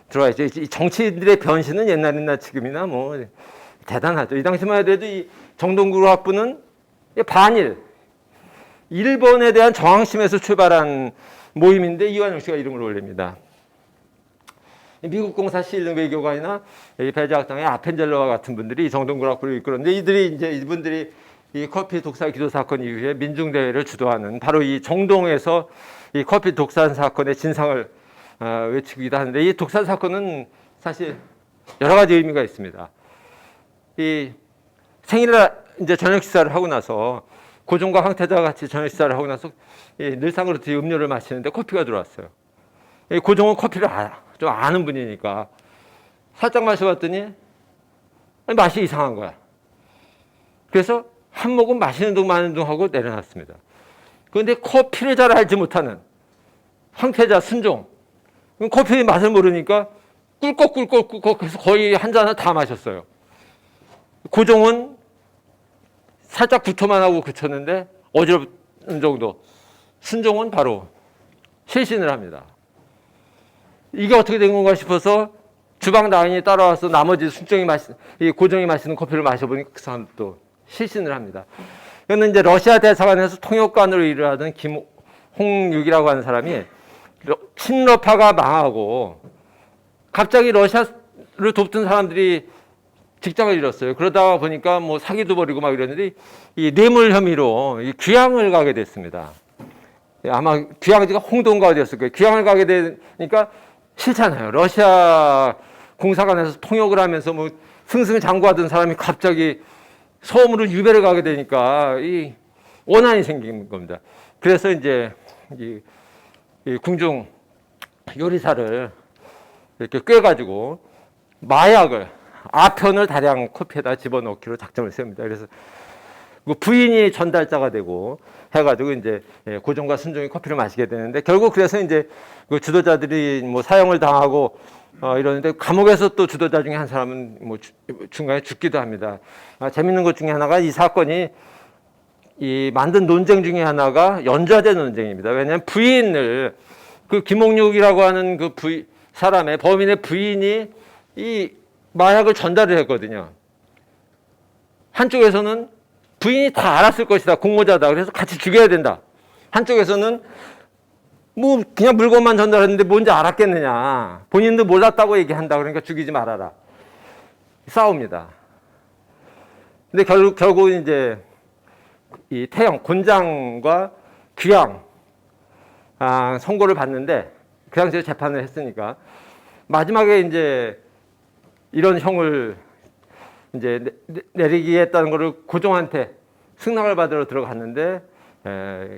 들어와 있죠. 이 정치인들의 변신은 옛날이나 지금이나 뭐 대단하죠. 이 당시만 해도 이 정동구락부는 반일, 일본에 대한 저항심에서 출발한 모임인데 이완용 씨가 이름을 올립니다. 미국 공사 시일링 외교관이나 배제학당의 아펜젤러와 같은 분들이 정동구락부를 이끌었는데, 이분들이 이 커피 독살 기도 사건 이후에 민중대회를 주도하는 바로 이 정동에서 이 커피 독살 사건의 진상을 외치기도 하는데, 이 독살 사건은 사실 여러 가지 의미가 있습니다. 이 생일날 이제 저녁 식사를 하고 나서 고종과 황태자가 같이 저녁 식사를 하고 나서 늘상으로 음료를 마시는데 커피가 들어왔어요. 고종은 커피를 좀 아는 분이니까 살짝 마셔봤더니 맛이 이상한 거야. 그래서 한 모금 마시는 둥 마는 둥 하고 내려놨습니다. 그런데 커피를 잘 알지 못하는 황태자, 순종, 커피의 맛을 모르니까 꿀꺽꿀꺽 해서 거의 한 잔을 다 마셨어요. 고종은 살짝 구토만 하고 그쳤는데 어지럽은 정도. 순종은 바로 실신을 합니다. 이게 어떻게 된 건가 싶어서 주방 나인이 따라와서 나머지 이 고종이 마시는 커피를 마셔보니까 그 사람도 실신을 합니다. 이거는 이제 러시아 대사관에서 통역관으로 일을 하던 김홍육이라고 하는 사람이 친러파가 망하고 갑자기 러시아를 돕던 사람들이 직장을 잃었어요. 그러다가 보니까 뭐 사기도 벌이고 막 이랬는데, 이 뇌물 혐의로 귀향을 가게 됐습니다. 아마 귀향지가 홍동가 어디였을 거예요. 귀향을 가게 되니까 싫잖아요. 러시아 공사관에서 통역을 하면서 뭐 승승장구하던 사람이 갑자기 소음으로 유배를 가게 되니까 이 원한이 생긴 겁니다. 그래서 이제 이 궁중 요리사를 이렇게 꿰가지고 마약을, 아편을 다량 커피에다 집어넣기로 작정을 세웁니다. 그래서 그 부인이 전달자가 되고 해가지고 이제 고종과 순종이 커피를 마시게 되는데, 결국 그래서 이제 그 주도자들이 뭐 사형을 당하고 이러는데, 감옥에서 또 주도자 중에 한 사람은 뭐 중간에 죽기도 합니다. 재밌는 것 중에 하나가 이 사건이 이 만든 논쟁 중에 하나가 연좌제 논쟁입니다. 왜냐하면 부인을, 그 김홍육이라고 하는 그 사람의 범인의 부인이 이 마약을 전달을 했거든요. 한쪽에서는 부인이 다 알았을 것이다, 공모자다, 그래서 같이 죽여야 된다. 한쪽에서는 뭐 그냥 물건만 전달했는데 뭔지 알았겠느냐, 본인도 몰랐다고 얘기한다, 그러니까 죽이지 말아라. 싸웁니다. 근데 결국 이제 이 태형, 곤장과 귀양 선고를 받는데, 그 당시에 재판을 했으니까 마지막에 이제 이런 형을 이제 내리겠다는 거를 고종한테 승낙을 받으러 들어갔는데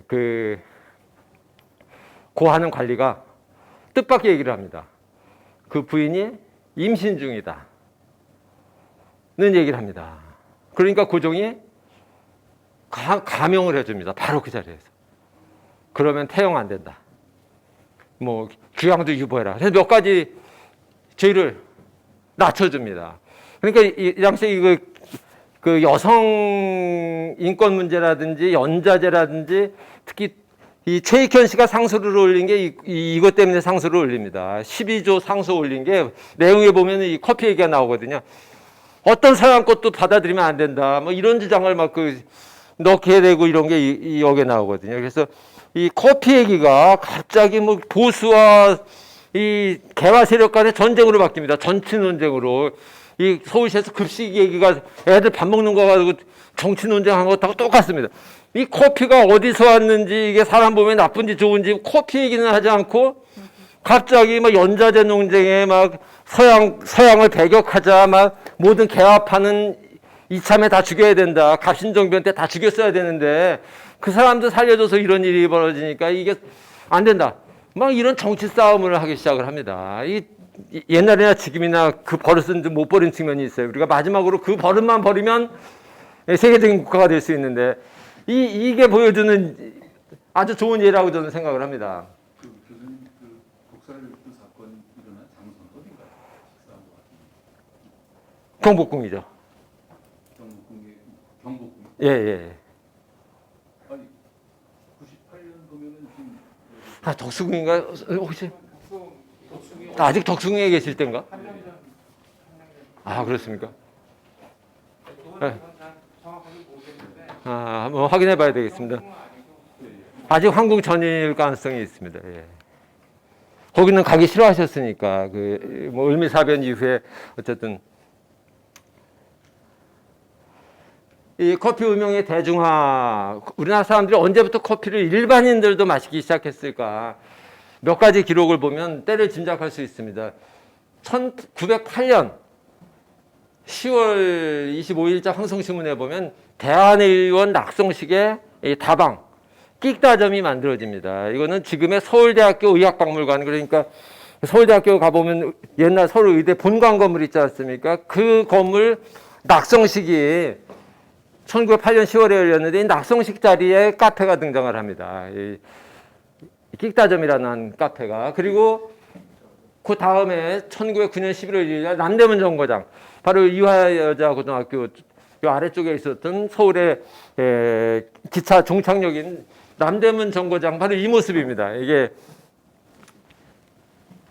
그 고하는 관리가 뜻밖의 얘기를 합니다. 그 부인이 임신 중이다. 는 얘기를 합니다. 그러니까 고종이 가명을 해줍니다. 바로 그 자리에서. 그러면 태영 안 된다. 뭐 귀양도 유보해라. 그래서 몇 가지 죄를 낮춰줍니다. 그러니까 이 당시에 그 여성 인권 문제라든지 연자제라든지 특히 이 최익현 씨가 상소를 올린 게 이것 때문에 상소를 올립니다. 12조 상소 올린 게 내용에 보면 이 커피 얘기가 나오거든요. 어떤 사람 것도 받아들이면 안 된다. 뭐 이런 주장을 막 넣게 되고 이런 게 여기에 나오거든요. 그래서 이 커피 얘기가 갑자기 뭐 보수와 이 개화 세력 간의 전쟁으로 바뀝니다. 정치 논쟁으로. 이 서울시에서 급식 얘기가 애들 밥 먹는 거 가지고 정치 논쟁한 것하고 똑같습니다. 이 커피가 어디서 왔는지 이게 사람 보면 나쁜지 좋은지 커피 얘기는 하지 않고 갑자기 막 연자제 논쟁에 막 서양을 배격하자 막 모든 개화파는 이참에 다 죽여야 된다. 갑신정변 때 다 죽였어야 되는데 그 사람들 살려줘서 이런 일이 벌어지니까 이게 안 된다. 막 이런 정치 싸움을 하기 시작을 합니다. 옛날이나 지금이나 그 버릇은 좀 못 버린 측면이 있어요. 우리가 마지막으로 그 버릇만 버리면 세계적인 국가가 될 수 있는데 이게 보여주는 아주 좋은 예라고 저는 생각을 합니다. 교수님 그 독사를 그 사건이 일어난 장소는 어딘가요? 식사한 것 같은데. 경복궁이죠. 경복궁. 예. 아니 98년도면은 지금 덕수궁인가 혹시? 아직 덕수궁에 계실 때인가? 아 그렇습니까? 네. 한번 확인해 봐야 되겠습니다. 아직 황궁 전일 가능성이 있습니다. 예. 거기는 가기 싫어하셨으니까 뭐 을미사변 이후에 어쨌든 이 커피 운명의 대중화, 우리나라 사람들이 언제부터 커피를 일반인들도 마시기 시작했을까? 몇 가지 기록을 보면 때를 짐작할 수 있습니다. 1908년 10월 25일자 황성신문에 보면 대한의원 낙성식에 이 다방, 끽다점이 만들어집니다. 이거는 지금의 서울대학교 의학박물관, 그러니까 서울대학교 가보면 옛날 서울의대 본관 건물 있지 않습니까? 그 건물 낙성식이 1908년 10월에 열렸는데 이 낙성식 자리에 카페가 등장을 합니다. 이 끽다점이라는 카페가. 그리고 그 다음에 1909년 11월 1일 남대문 정거장, 바로 이화여자고등학교 요 아래쪽에 있었던 서울의 기차 종착역인 남대문 정거장, 바로 이 모습입니다. 이게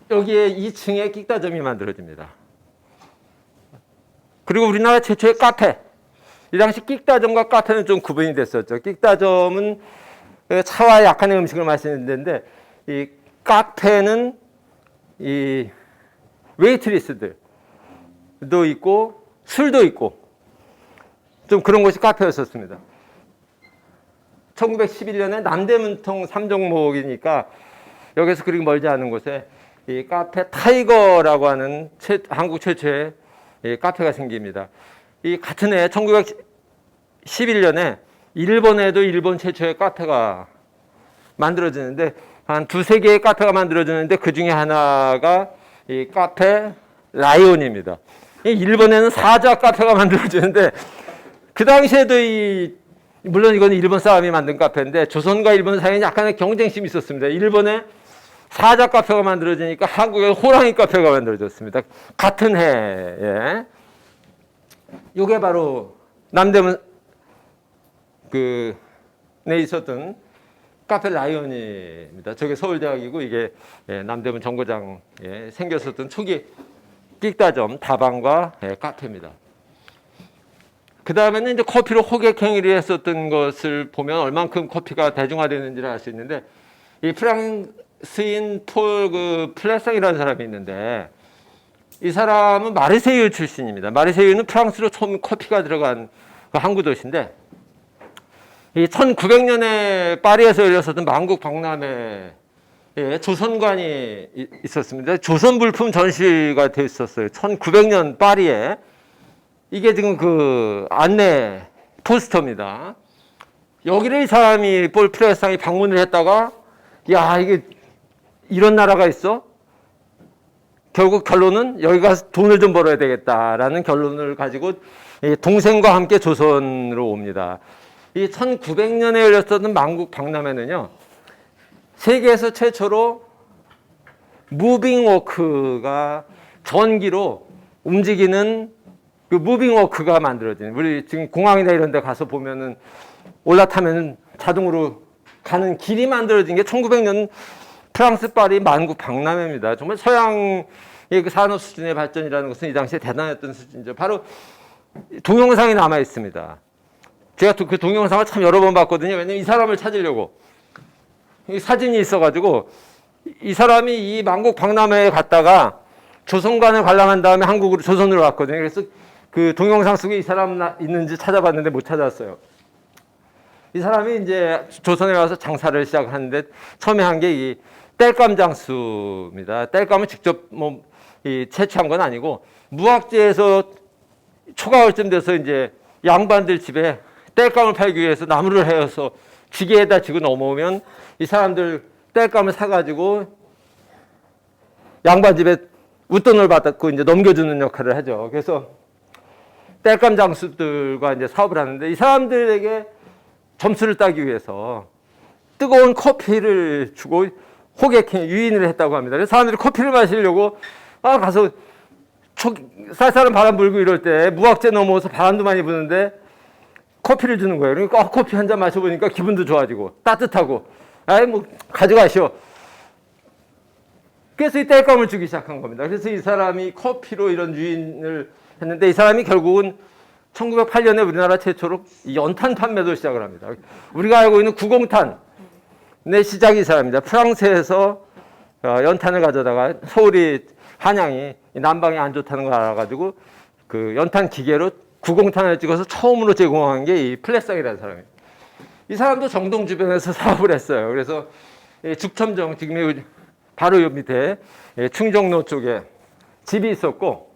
여기에 2층에 끽다점이 만들어집니다. 그리고 우리나라 최초의 카페. 이 당시 끽다점과 카페는 좀 구분이 됐었죠. 끽다점은 차와 약간의 음식을 마시는 데인데, 이 카페는 이 웨이트리스들도 있고 술도 있고 좀 그런 곳이 카페였었습니다. 1911년에 남대문통 3종목이니까 여기서 그리 멀지 않은 곳에 이 카페 타이거라고 하는 한국 최초의 이 카페가 생깁니다. 이 같은 해 1911년에 일본에도 일본 최초의 카페가 만들어지는데 한 두세 개의 카페가 만들어지는데 그 중에 하나가 이 카페 라이온입니다. 이 일본에는 사자 카페가 만들어지는데 그 당시에도 물론 이건 일본 사람이 만든 카페인데 조선과 일본 사이에 약간의 경쟁심이 있었습니다. 일본에 사자 카페가 만들어지니까 한국에 호랑이 카페가 만들어졌습니다. 같은 해에. 이게 바로 남대문 내 있었던 카페 라이온입니다. 저게 서울대학이고 이게 남대문 정거장에 생겼었던 초기 끽다점 다방과 카페입니다. 그 다음에는 이제 커피로 호객 행위를 했었던 것을 보면 얼만큼 커피가 대중화되는지를 알 수 있는데, 이 프랑스인 폴 플레상이라는 사람이 있는데, 이 사람은 마르세유 출신입니다. 마르세유는 프랑스로 처음 커피가 들어간 그 항구 도시인데, 이 1900년에 파리에서 열렸었던 만국 박람회에 조선관이 있었습니다. 조선물품 전시가 되어 있었어요. 1900년 파리에. 이게 지금 그 안내 포스터입니다. 여기를 이 사람이 폴 프레상이 방문을 했다가 야 이게 이런 나라가 있어? 결국 결론은 여기 가서 돈을 좀 벌어야 되겠다라는 결론을 가지고 동생과 함께 조선으로 옵니다. 이 1900년에 열렸던 만국 박람회는요. 세계에서 최초로 무빙 워크가 전기로 움직이는 그 무빙 워크가 만들어진, 우리 지금 공항이나 이런 데 가서 보면은 올라타면 자동으로 가는 길이 만들어진 게 1900년 프랑스 파리 만국 박람회입니다. 정말 서양의 그 산업 수준의 발전이라는 것은 이 당시에 대단했던 수준이죠. 바로 동영상이 남아 있습니다. 제가 그 동영상을 참 여러 번 봤거든요. 왜냐면 이 사람을 찾으려고. 이 사진이 있어가지고 이 사람이 이 만국 박람회에 갔다가 조선관을 관람한 다음에 한국으로 조선으로 왔거든요. 그래서 그 동영상 속에 이 사람 있는지 찾아봤는데 못 찾았어요. 이 사람이 이제 조선에 가서 장사를 시작하는데 처음에 한 게 이 땔감 장수입니다. 땔감을 직접 채취한 건 아니고 무학지에서 초가을쯤 돼서 이제 양반들 집에 땔감을 팔기 위해서 나무를 헤어서 지게에다 지고 넘어오면 이 사람들 땔감을 사가지고 양반 집에 웃돈을 받고 이제 넘겨주는 역할을 하죠. 그래서 땔감 장수들과 이제 사업을 하는데 이 사람들에게 점수를 따기 위해서 뜨거운 커피를 주고 호객행 유인을 했다고 합니다. 그래서 사람들이 커피를 마시려고 가서 쌀쌀한 바람 불고 이럴 때 무학재 넘어서 바람도 많이 부는데 커피를 주는 거예요. 그러니까 커피 한 잔 마셔보니까 기분도 좋아지고 따뜻하고 뭐 가져가시오. 그래서 이 땔감을 주기 시작한 겁니다. 그래서 이 사람이 커피로 이런 유인을 했는데 이 사람이 결국은 1908년에 우리나라 최초로 연탄 판매도 시작을 합니다. 우리가 알고 있는 구공탄의 시작이 이 사람입니다. 프랑스에서 연탄을 가져다가 서울이 한양이 난방이 안 좋다는 걸 알아가지고 그 연탄 기계로 구공탄을 찍어서 처음으로 제공한 게 이 플레상이라는 사람이에요. 이 사람도 정동 주변에서 사업을 했어요. 그래서 죽첨정 지금 바로 요 밑에 충정로 쪽에 집이 있었고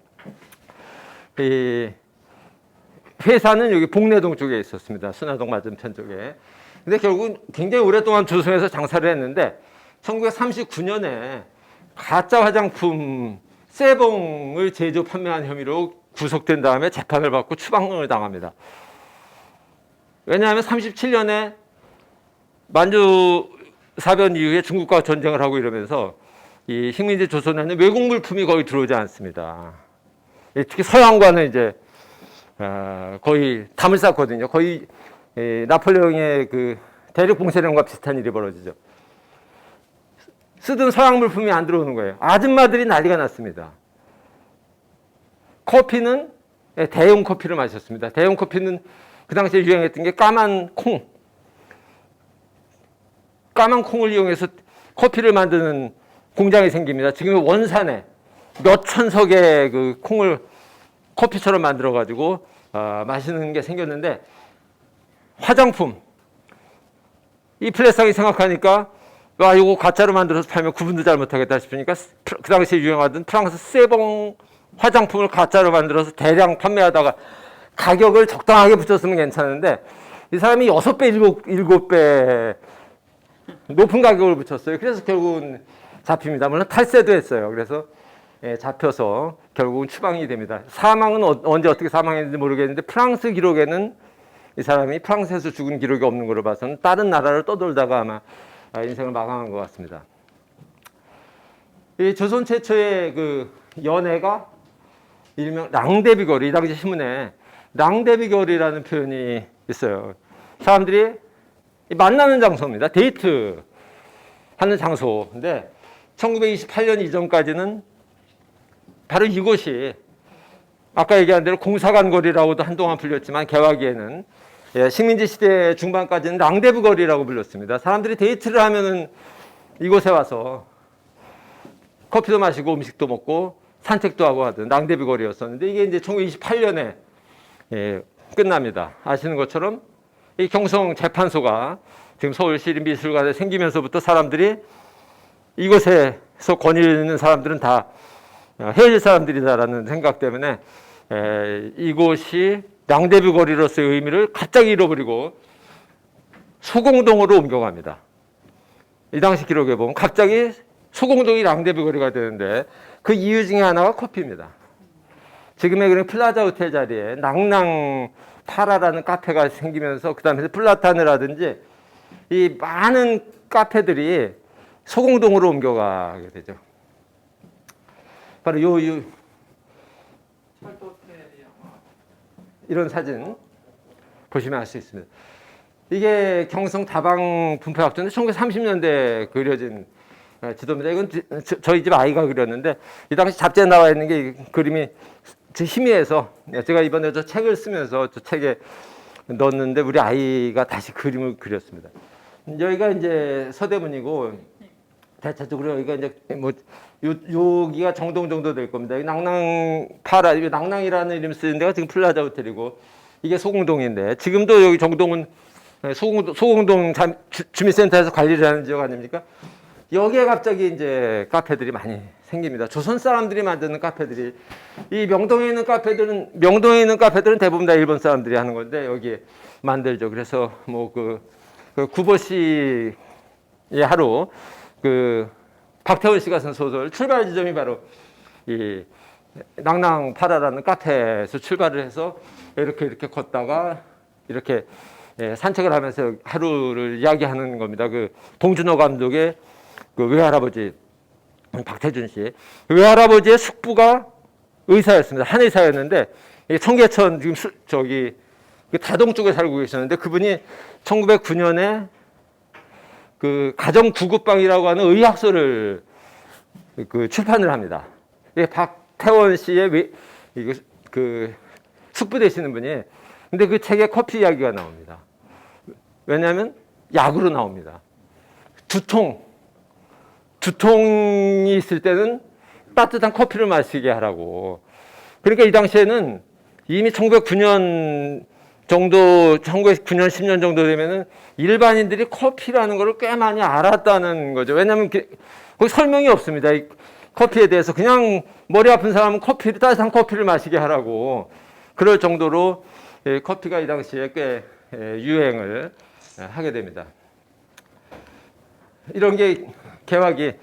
이 회사는 여기 복내동 쪽에 있었습니다. 순화동 맞은편 쪽에. 근데 결국은 굉장히 오랫동안 조선에서 장사를 했는데 1939년에 가짜 화장품 세봉을 제조 판매한 혐의로 구속된 다음에 재판을 받고 추방을 당합니다. 왜냐하면 37년에 만주 사변 이후에 중국과 전쟁을 하고 이러면서 이 식민지 조선에는 외국 물품이 거의 들어오지 않습니다. 특히 서양과는 이제 거의 담을 쌓거든요. 거의 나폴레옹의 그 대륙 봉쇄령과 비슷한 일이 벌어지죠. 쓰던 서양 물품이 안 들어오는 거예요. 아줌마들이 난리가 났습니다. 커피는 대용 커피를 마셨습니다. 대용 커피는 그 당시에 유행했던 게 까만 콩을 이용해서 커피를 만드는 공장이 생깁니다. 지금 원산에 몇천 석의 그 콩을 커피처럼 만들어가지고 마시는 게 생겼는데 화장품 이 플레상이 생각하니까 이거 가짜로 만들어서 팔면 구분도 잘 못하겠다 싶으니까 그 당시에 유행하던 프랑스 세봉 화장품을 가짜로 만들어서 대량 판매하다가 가격을 적당하게 붙였으면 괜찮은데 이 사람이 6배, 7배 높은 가격을 붙였어요. 그래서 결국은 잡힙니다. 물론 탈세도 했어요. 그래서 잡혀서 결국은 추방이 됩니다. 사망은 언제 어떻게 사망했는지 모르겠는데 프랑스 기록에는 이 사람이 프랑스에서 죽은 기록이 없는 걸로 봐서는 다른 나라를 떠돌다가 아마 인생을 마감한 것 같습니다. 이 조선 최초의 그 연애가 일명 랑데비거리, 이 당시 신문에 랑데비거리라는 표현이 있어요. 사람들이 만나는 장소입니다. 데이트 하는 장소인데 1928년 이전까지는 바로 이곳이 아까 얘기한 대로 공사관 거리라고도 한동안 불렸지만 개화기에는 식민지 시대 중반까지는 랑데부 거리라고 불렸습니다. 사람들이 데이트를 하면은 이곳에 와서 커피도 마시고 음식도 먹고 산책도 하고 하던 랑데부 거리였었는데 이게 이제 1928년에 끝납니다. 아시는 것처럼 이 경성 재판소가 지금 서울시립미술관에 생기면서부터 사람들이 이곳에서 거니는 사람들은 다 헤어질 사람들이다라는 생각 때문에 이곳이 낭대뷰 거리로서의 의미를 갑자기 잃어버리고 소공동으로 옮겨갑니다. 이 당시 기록에 보면 갑자기 소공동이 낭대뷰 거리가 되는데 그 이유 중에 하나가 커피입니다. 지금의 그런 플라자 호텔 자리에 낭낭 파라라는 카페가 생기면서 그 다음에 플라타네라든지 이 많은 카페들이 소공동으로 옮겨가게 되죠. 바로 이런 사진 보시면 알 수 있습니다. 이게 경성 다방 분포학조인데 1930년대에 그려진 지도입니다. 이건 저희 집 아이가 그렸는데 이 당시 잡지에 나와 있는 게 그림이 제 희미해서 제가 이번에 저 책을 쓰면서 저 책에 넣었는데 우리 아이가 다시 그림을 그렸습니다. 여기가 이제 서대문이고 대체적으로 여기가 이제 뭐 여기가 정동 정도 될 겁니다. 낭낭파라, 낭낭이라는 이름 쓰는 데가 지금 플라자 호텔이고 이게 소공동인데 지금도 여기 정동은 소공동 주민센터에서 관리를 하는 지역 아닙니까? 여기에 갑자기 이제 카페들이 많이 생깁니다. 조선 사람들이 만드는 카페들이 이 명동에 있는 카페들은 대부분 다 일본 사람들이 하는 건데 여기에 만들죠. 그래서 뭐 그 구보 씨의 하루 그 박태원 씨가 쓴 소설 출발 지점이 바로 이 낭낭파라라는 카페에서 출발을 해서 이렇게 걷다가 이렇게 산책을 하면서 하루를 이야기하는 겁니다. 그 봉준호 감독의 그 외할아버지 박태준 씨, 외할아버지의 숙부가 의사였습니다. 한의사였는데 청계천 지금 저기 다동 쪽에 살고 계셨는데 그분이 1909년에 그 가정구급방이라고 하는 의학서를 그 출판을 합니다. 박태원 씨의 그 숙부 되시는 분이 근데 그 책에 커피 이야기가 나옵니다. 왜냐하면 약으로 나옵니다. 두통이 있을 때는 따뜻한 커피를 마시게 하라고. 그러니까 이 당시에는 이미 1909년 정도, 1909년, 10년 정도 되면은 일반인들이 커피라는 걸 꽤 많이 알았다는 거죠. 왜냐하면 거기 설명이 없습니다. 이 커피에 대해서 그냥 머리 아픈 사람은 따뜻한 커피를 마시게 하라고. 그럴 정도로 커피가 이 당시에 꽤 유행을 하게 됩니다. 이런 게 개화기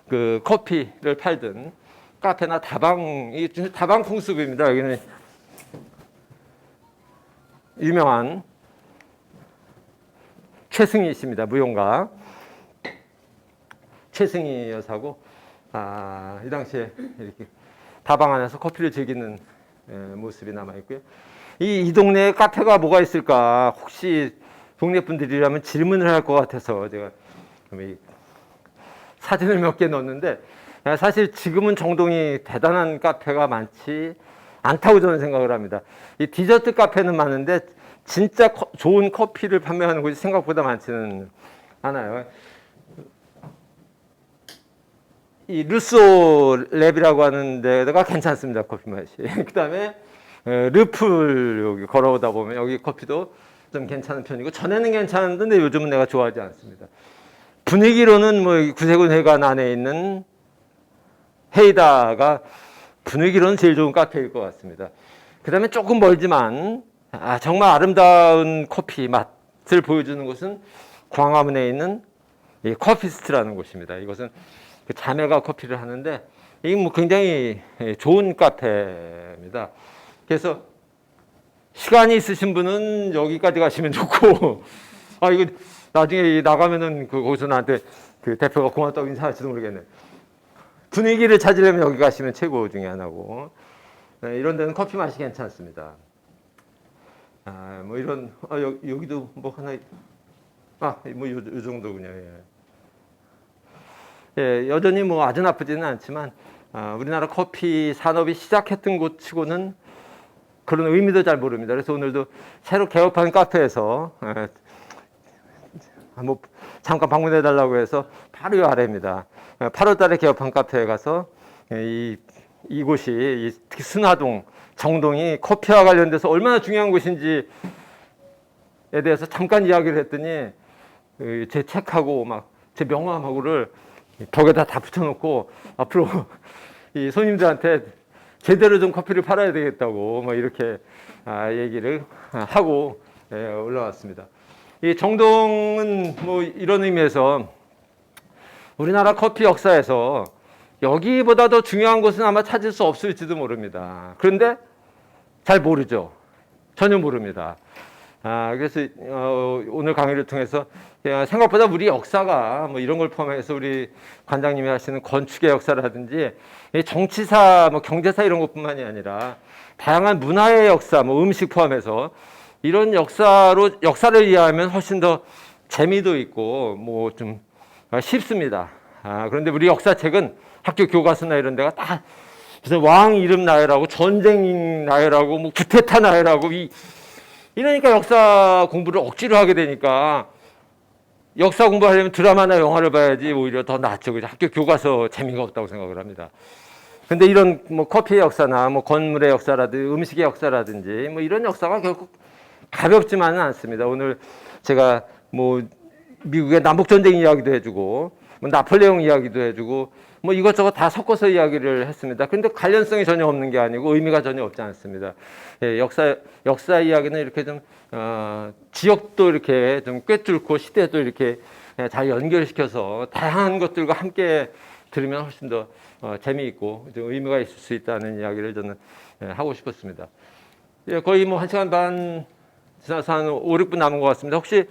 그 커피를 팔던 카페나 다방이 다방 풍습입니다. 여기는 유명한 최승희 씨입니다. 무용가 최승희 여사고 이 당시에 이렇게 다방 안에서 커피를 즐기는 모습이 남아 있고요. 이 동네에 카페가 뭐가 있을까 혹시 동네 분들이라면 질문을 할 것 같아서 제가 사진을 몇 개 넣었는데 사실 지금은 정동이 대단한 카페가 많지 않다고 저는 생각을 합니다. 이 디저트 카페는 많은데 진짜 좋은 커피를 판매하는 곳이 생각보다 많지는 않아요. 이 루소 랩이라고 하는 데가 괜찮습니다. 커피 맛이. 그 다음에 르플 여기 걸어오다 보면 여기 커피도 좀 괜찮은 편이고 전에는 괜찮았는데 요즘은 내가 좋아하지 않습니다. 분위기로는 뭐 구세군회관 안에 있는 헤이다가 분위기로는 제일 좋은 카페일 것 같습니다. 그 다음에 조금 멀지만 정말 아름다운 커피 맛을 보여주는 곳은 광화문에 있는 이 커피스트라는 곳입니다. 이것은 그 자매가 커피를 하는데 이게 뭐 굉장히 좋은 카페입니다. 그래서 시간이 있으신 분은 여기까지 가시면 좋고 이거 나중에 나가면은 거기서 나한테 그 대표가 고맙다고 인사할지도 모르겠네. 분위기를 찾으려면 여기 가시면 최고 중에 하나고 이런 데는 커피 맛이 괜찮습니다. 뭐 이런 여기도 뭐 하나 뭐 요 정도군요. 예, 여전히 뭐 아주 나쁘지는 않지만 우리나라 커피 산업이 시작했던 곳치고는 그런 의미도 잘 모릅니다. 그래서 오늘도 새로 개업한 카페에서 뭐 잠깐 방문해 달라고 해서 바로 이 아래입니다. 8월 달에 개업한 카페에 가서 이곳이 특히 순화동, 정동이 커피와 관련돼서 얼마나 중요한 곳인지에 대해서 잠깐 이야기를 했더니 제 책하고 막 제 명함하고를 벽에다 다 붙여놓고 앞으로 이 손님들한테 제대로 좀 커피를 팔아야 되겠다고 뭐 이렇게 얘기를 하고 올라왔습니다. 이 정동은 뭐 이런 의미에서 우리나라 커피 역사에서 여기보다 더 중요한 곳은 아마 찾을 수 없을지도 모릅니다. 그런데 잘 모르죠. 전혀 모릅니다. 그래서 오늘 강의를 통해서 생각보다 우리 역사가 뭐 이런 걸 포함해서 우리 관장님이 하시는 건축의 역사라든지 정치사, 뭐 경제사 이런 것뿐만이 아니라 다양한 문화의 역사, 뭐 음식 포함해서 이런 역사를 이해하면 훨씬 더 재미도 있고 뭐 좀 쉽습니다. 그런데 우리 역사책은 학교 교과서나 이런 데가 다 무슨 왕 이름 나열하고 전쟁 나열하고 뭐 구테타 나열하고 이러니까 역사 공부를 억지로 하게 되니까 역사 공부하려면 드라마나 영화를 봐야지 오히려 더 낫죠. 그죠? 학교 교과서 재미가 없다고 생각을 합니다. 근데 이런 뭐 커피의 역사나 뭐 건물의 역사라든지 음식의 역사라든지 뭐 이런 역사가 결국 가볍지만은 않습니다. 오늘 제가 뭐 미국의 남북전쟁 이야기도 해주고 뭐 나폴레옹 이야기도 해주고 뭐 이것저것 다 섞어서 이야기를 했습니다. 근데 관련성이 전혀 없는 게 아니고 의미가 전혀 없지 않습니다. 역사 이야기는 이렇게 좀 지역도 이렇게 좀 꿰뚫고 시대도 이렇게 잘 연결시켜서 다양한 것들과 함께 들으면 훨씬 더 재미있고 좀 의미가 있을 수 있다는 이야기를 저는 하고 싶었습니다. 거의 뭐 1시간 반 지나서 한 5, 6분 남은 것 같습니다. 혹시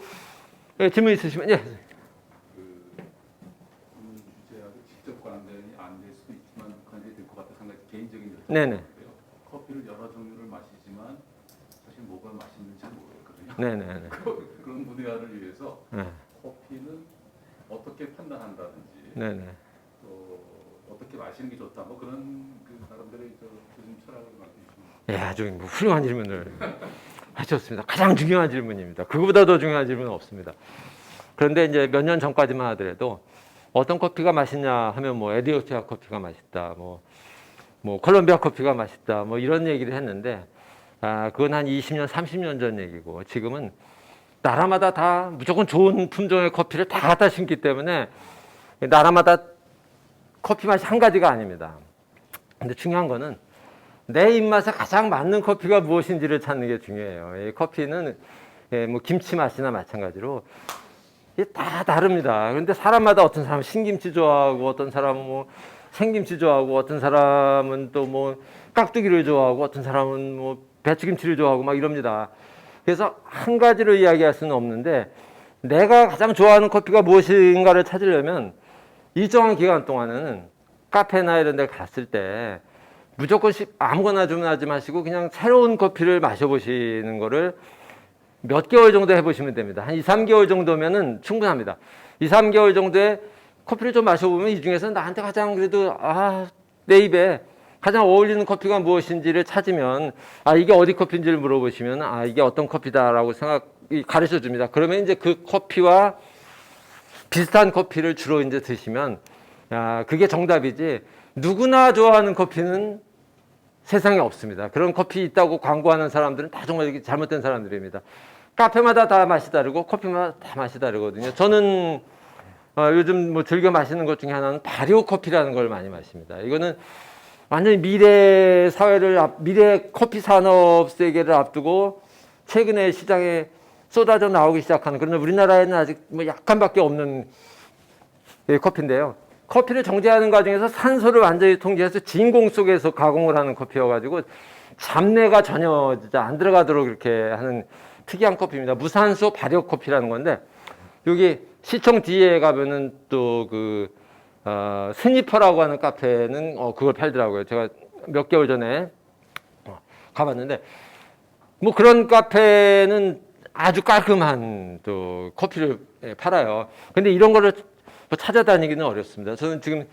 질문 있으시면 오늘 주제하고 직접 관련이 안 될 수도 있지만 관련이 될 것 같아 생각이 개인적인 네네. 커피를 여러 종류를 마시지만 사실 뭐가 맛있는지 잘 모르겠거든요. 네네네. 그런 분야를 위해서 네. 커피는 어떻게 판단한다든지 네네. 또 어떻게 마시는 게 좋다 뭐 그런 그 사람들의 요즘 철학을 맡기시면 예, 아주 뭐 훌륭한 질문을 하셨습니다. 가장 중요한 질문입니다. 그거보다 더 중요한 질문은 없습니다. 그런데 이제 몇 년 전까지만 하더라도 어떤 커피가 맛있냐 하면 뭐 에디오피아 커피가 맛있다, 뭐 콜롬비아 커피가 맛있다, 뭐 이런 얘기를 했는데 그건 한 20년, 30년 전 얘기고 지금은 나라마다 다 무조건 좋은 품종의 커피를 다 갖다 심기 때문에 나라마다 커피 맛이 한 가지가 아닙니다. 근데 중요한 거는 내 입맛에 가장 맞는 커피가 무엇인지를 찾는 게 중요해요. 이 커피는 뭐 김치 맛이나 마찬가지로 이게 다 다릅니다. 그런데 사람마다 어떤 사람은 신김치 좋아하고 어떤 사람은 뭐 생김치 좋아하고 어떤 사람은 또 뭐 깍두기를 좋아하고 어떤 사람은 뭐 배추김치를 좋아하고 막 이럽니다. 그래서 한 가지로 이야기할 수는 없는데 내가 가장 좋아하는 커피가 무엇인가를 찾으려면 일정한 기간 동안은 카페나 이런 데 갔을 때 무조건 아무거나 주문하지 마시고 그냥 새로운 커피를 마셔보시는 거를 몇 개월 정도 해보시면 됩니다. 한 2, 3개월 정도면은 충분합니다. 2, 3개월 정도에 커피를 좀 마셔보면 이 중에서 나한테 가장 그래도 내 입에 가장 어울리는 커피가 무엇인지를 찾으면 이게 어디 커피인지를 물어보시면 이게 어떤 커피다라고 가르쳐 줍니다. 그러면 이제 그 커피와 비슷한 커피를 주로 이제 드시면 그게 정답이지 누구나 좋아하는 커피는 세상에 없습니다. 그런 커피 있다고 광고하는 사람들은 다 정말 잘못된 사람들입니다. 카페마다 다 맛이 다르고 커피마다 다 맛이 다르거든요. 저는 요즘 뭐 즐겨 마시는 것 중에 하나는 발효 커피라는 걸 많이 마십니다. 이거는 완전히 미래 사회를 미래 커피 산업 세계를 앞두고 최근에 시장에 쏟아져 나오기 시작하는 그러나 우리나라에는 아직 뭐 약간밖에 없는 커피인데요. 커피를 정제하는 과정에서 산소를 완전히 통제해서 진공 속에서 가공을 하는 커피여가지고 잡내가 전혀 진짜 안 들어가도록 이렇게 하는 특이한 커피입니다. 무산소 발효 커피라는 건데 여기 시청 뒤에 가면은 또 스니퍼라고 하는 카페는 그걸 팔더라고요. 제가 몇 개월 전에 가봤는데 뭐 그런 카페는 아주 깔끔한 또 커피를 팔아요. 근데 이런 거를 찾아다니기는 어렵습니다. 저는 지금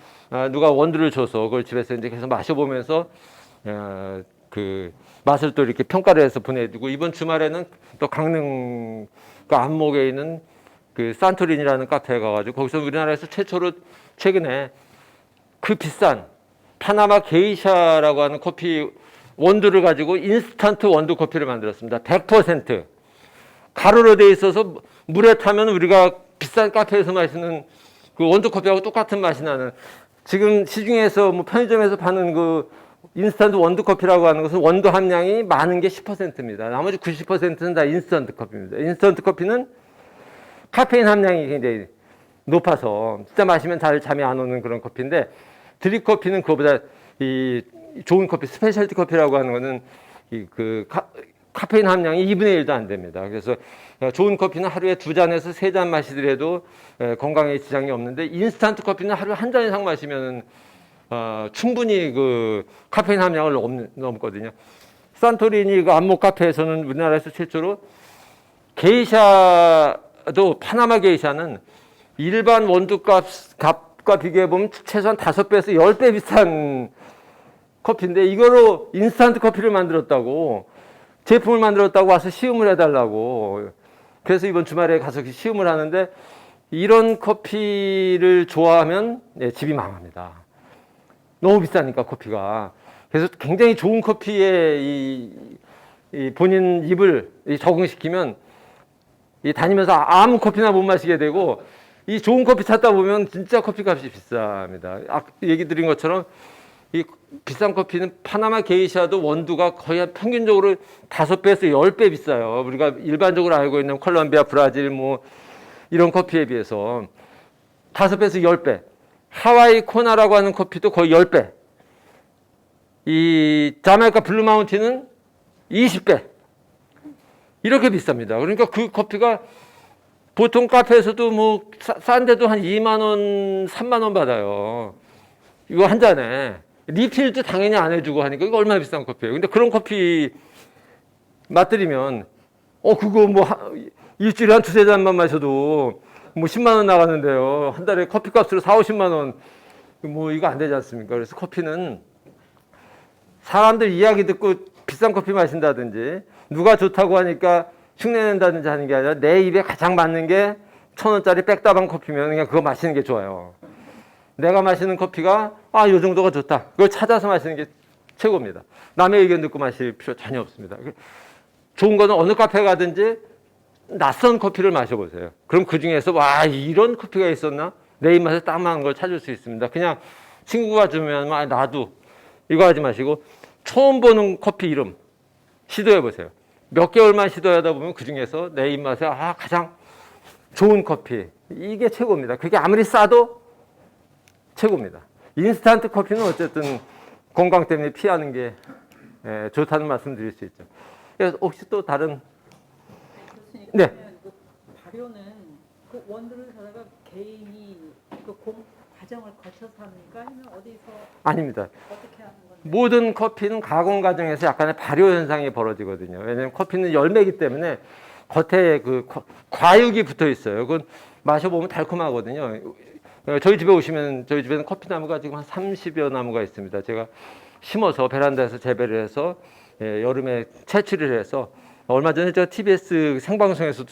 누가 원두를 줘서 그걸 집에서 이제 계속 마셔보면서 그 맛을 또 이렇게 평가를 해서 보내주고 이번 주말에는 또 강릉 그 안목에 있는 그 산토린이라는 카페에 가가지고 거기서 우리나라에서 최초로 최근에 그 비싼 파나마 게이샤라고 하는 커피 원두를 가지고 인스턴트 원두 커피를 만들었습니다. 100% 가루로 돼 있어서 물에 타면 우리가 비싼 카페에서 마시는 그 그 원두 커피하고 똑같은 맛이 나는 지금 시중에서 뭐 편의점에서 파는 그 인스턴트 원두 커피라고 하는 것은 원두 함량이 많은 게 10%입니다. 나머지 90%는 다 인스턴트 커피입니다. 인스턴트 커피는 카페인 함량이 굉장히 높아서 진짜 마시면 잘 잠이 안 오는 그런 커피인데 드립 커피는 그거보다 이 좋은 커피, 스페셜티 커피라고 하는 거는 카페인 함량이 2분의 1도 안 됩니다. 그래서 좋은 커피는 하루에 2잔에서 3잔 마시더라도 건강에 지장이 없는데 인스턴트 커피는 하루에 1잔 이상 마시면 충분히 그 카페인 함량을 넘거든요. 산토리니 그 안목 카페에서는 우리나라에서 최초로 게이샤도 파나마 게이샤는 일반 원두값과 비교해 보면 최소한 5배에서 10배 비싼 커피인데 이거로 인스턴트 커피를 만들었다고 제품을 만들었다고 와서 시음을 해달라고. 그래서 이번 주말에 가서 시음을 하는데 이런 커피를 좋아하면 집이 망합니다. 너무 비싸니까 커피가. 그래서 굉장히 좋은 커피에 이 본인 입을 적응시키면 다니면서 아무 커피나 못 마시게 되고 이 좋은 커피 찾다 보면 진짜 커피 값이 비쌉니다. 얘기 드린 것처럼 이 비싼 커피는 파나마 게이샤도 원두가 거의 평균적으로 5배에서 10배 비싸요. 우리가 일반적으로 알고 있는 콜롬비아, 브라질 뭐 이런 커피에 비해서 5배에서 10배. 하와이 코나라고 하는 커피도 거의 10배. 이 자메이카 블루 마운틴은 20배. 이렇게 비쌉니다. 그러니까 그 커피가 보통 카페에서도 뭐 싼 데도 한 2만 원, 3만 원 받아요. 이거 한 잔에. 리필도 당연히 안 해주고 하니까 이거 얼마나 비싼 커피예요. 근데 그런 커피 맛들이면 그거 뭐 일주일에 한 2-3잔만 마셔도 뭐 10만 원 나가는데요. 한 달에 커피 값으로 4-50만 원. 뭐 이거 안 되지 않습니까? 그래서 커피는 사람들 이야기 듣고 비싼 커피 마신다든지 누가 좋다고 하니까 흉내낸다든지 하는 게 아니라 내 입에 가장 맞는 게 1,000원짜리 백다방 커피면 그냥 그거 마시는 게 좋아요. 내가 마시는 커피가 요 정도가 좋다. 그걸 찾아서 마시는 게 최고입니다. 남의 의견 듣고 마실 필요 전혀 없습니다. 좋은 거는 어느 카페 가든지 낯선 커피를 마셔보세요. 그럼 그 중에서 이런 커피가 있었나? 내 입맛에 딱 맞는 걸 찾을 수 있습니다. 그냥 친구가 주면 나도 이거 하지 마시고 처음 보는 커피 이름 시도해보세요. 몇 개월만 시도하다 보면 그 중에서 내 입맛에 가장 좋은 커피 이게 최고입니다. 그게 아무리 싸도 최고입니다. 인스턴트 커피는 어쨌든 건강 때문에 피하는 게 좋다는 말씀 드릴 수 있죠. 그래서 혹시 또 다른 네. 네. 그 발효는 그 원두를 사다가 개인이 그 과정을 거쳐서 합니까? 아니면 어디서 아닙니다. 어떻게 하는 건데? 모든 커피는 가공 과정에서 약간의 발효 현상이 벌어지거든요. 왜냐하면 커피는 열매이기 때문에 겉에 그 과육이 붙어 있어요. 그건 마셔보면 달콤하거든요. 저희 집에 오시면 저희 집에는 커피 나무가 지금 한 30여 나무가 있습니다. 제가 심어서 베란다에서 재배를 해서 여름에 채취를 해서 얼마 전에 제가 TBS 생방송에서도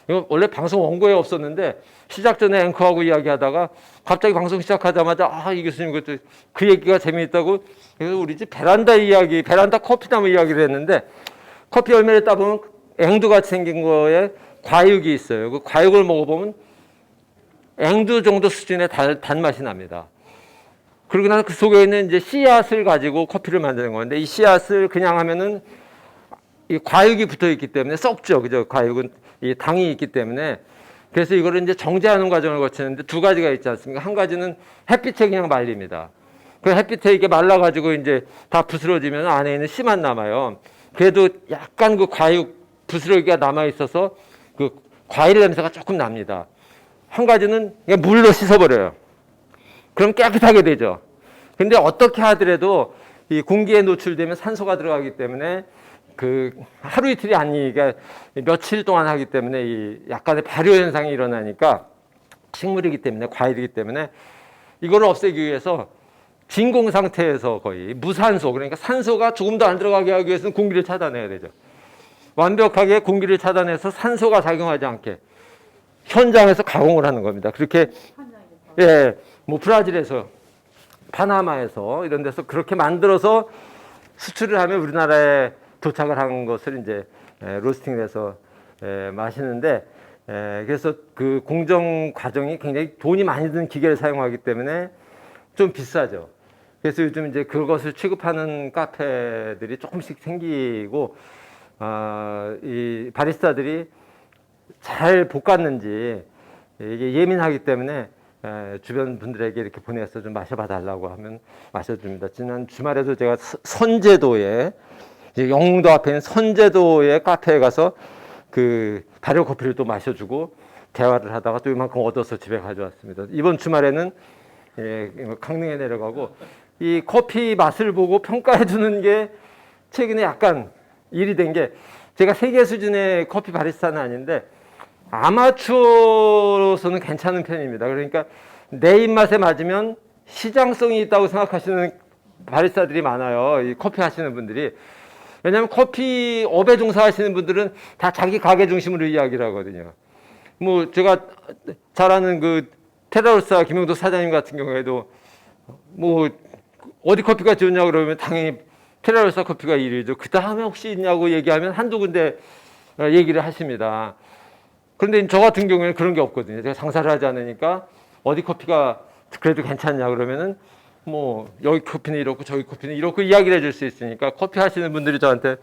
이거 원래 방송 원고에 없었는데 시작 전에 앵커하고 이야기하다가 갑자기 방송 시작하자마자 이 교수님 그것도 그 얘기가 재미있다고 그래서 우리 집 베란다 커피나무 이야기를 했는데 커피 열매를 따보면 앵두같이 생긴 거에 과육이 있어요. 그 과육을 먹어보면 앵두 정도 수준의 단맛이 납니다. 그러고 나서 그 속에 있는 이제 씨앗을 가지고 커피를 만드는 건데 이 씨앗을 그냥 하면은 이 과육이 붙어 있기 때문에 썩죠. 그죠? 과육은 이 당이 있기 때문에 그래서 이거를 이제 정제하는 과정을 거치는데 두 가지가 있지 않습니까? 한 가지는 햇빛에 그냥 말립니다. 그 햇빛에 이게 말라가지고 이제 다 부스러지면 안에 있는 씨만 남아요. 그래도 약간 그 과육 부스러기가 남아 있어서 그 과일 냄새가 조금 납니다. 한 가지는 그냥 물로 씻어버려요. 그럼 깨끗하게 되죠. 근데 어떻게 하더라도 이 공기에 노출되면 산소가 들어가기 때문에 그 하루 이틀이 아니니까 며칠 동안 하기 때문에 이 약간의 발효 현상이 일어나니까 식물이기 때문에 과일이기 때문에 이걸 없애기 위해서 진공 상태에서 거의 무산소 그러니까 산소가 조금도 안 들어가게 하기 위해서는 공기를 차단해야 되죠. 완벽하게 공기를 차단해서 산소가 작용하지 않게 현장에서 가공을 하는 겁니다. 그렇게 뭐 브라질에서 파나마에서 이런 데서 그렇게 만들어서 수출을 하면 우리나라에 도착을 한 것을 이제 로스팅을 해서 마시는데 그래서 그 공정 과정이 굉장히 돈이 많이 드는 기계를 사용하기 때문에 좀 비싸죠. 그래서 요즘 이제 그것을 취급하는 카페들이 조금씩 생기고, 이 바리스타들이 잘 볶았는지 이게 예민하기 때문에 주변 분들에게 이렇게 보내서 좀 마셔봐 달라고 하면 마셔줍니다. 지난 주말에도 제가 선제도에, 이제 영흥도 앞에 있는 선제도의 카페에 가서 그 발효 커피를 또 마셔주고 대화를 하다가 또 이만큼 얻어서 집에 가져왔습니다. 이번 주말에는 강릉에 내려가고 이 커피 맛을 보고 평가해 주는 게 최근에 약간 일이 된 게, 제가 세계 수준의 커피 바리스타는 아닌데 아마추어로서는 괜찮은 편입니다. 그러니까 내 입맛에 맞으면 시장성이 있다고 생각하시는 바리스타들이 많아요. 이 커피 하시는 분들이. 왜냐하면 커피 업에 종사하시는 분들은 다 자기 가게 중심으로 이야기를 하거든요. 뭐 제가 잘 아는 그 테라로사 김영도 사장님 같은 경우에도 뭐 어디 커피가 좋냐 그러면 당연히 테라로사 커피가 1위죠. 그 다음에 혹시 있냐고 얘기하면 한두 군데 얘기를 하십니다. 그런데 저 같은 경우에는 그런 게 없거든요. 제가 장사를 하지 않으니까 어디 커피가 그래도 괜찮냐 그러면은 뭐 여기 커피는 이렇고 저기 커피는 이렇고 이야기를 해줄 수 있으니까 커피 하시는 분들이 저한테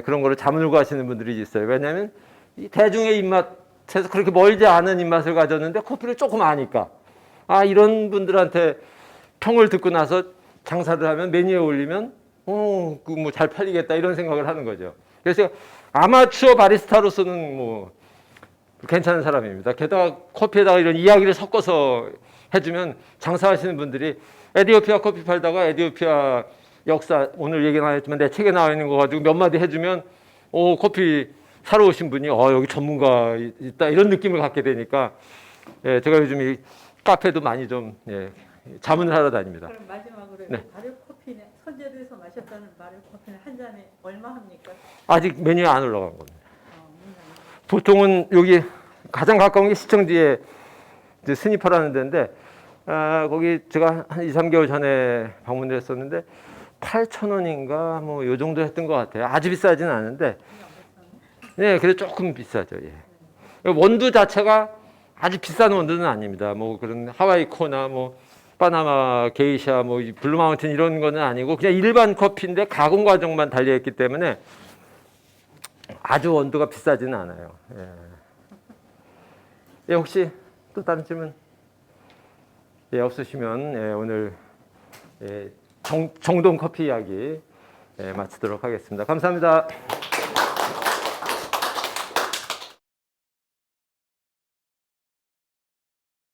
그런 거를 자문을구 하시는 분들이 있어요. 왜냐하면 이 대중의 입맛에서 그렇게 멀지 않은 입맛을 가졌는데 커피를 조금 아니까, 이런 분들한테 평을 듣고 나서 장사를 하면 메뉴에 올리면 그 뭐 잘 팔리겠다 이런 생각을 하는 거죠. 그래서 아마추어 바리스타로서는 뭐 괜찮은 사람입니다. 게다가 커피에다가 이런 이야기를 섞어서 해주면 장사하시는 분들이 에티오피아 커피 팔다가 에티오피아 역사 오늘 얘기 나왔지만 내 책에 나와 있는 거 가지고 몇 마디 해주면 커피 사러 오신 분이 여기 전문가 있다 이런 느낌을 갖게 되니까 제가 요즘 이 카페도 많이 좀 자문을 하러 다닙니다. 그럼 마지막으로 네. 발효 커피는 선제도에서 마셨다는 발효 커피는 한 잔에 얼마 합니까? 아직 메뉴에 안 올라간 겁니다. 보통은 여기 가장 가까운 게 시청지에 이제 스니퍼라는 데인데, 거기 제가 한 2, 3개월 전에 방문을 했었는데 8,000원인가 뭐 요 정도 했던 것 같아요. 아주 비싸지는 않은데, 그래도 조금 비싸죠. 원두 자체가 아주 비싼 원두는 아닙니다. 뭐 그런 하와이 코나 뭐 파나마 게이샤 뭐 블루 마운틴 이런 거는 아니고 그냥 일반 커피인데 가공 과정만 달려있기 때문에 아주 원두가 비싸지는 않아요. 혹시 또 다른 질문 없으시면 오늘 정동 커피 이야기 마치도록 하겠습니다. 감사합니다.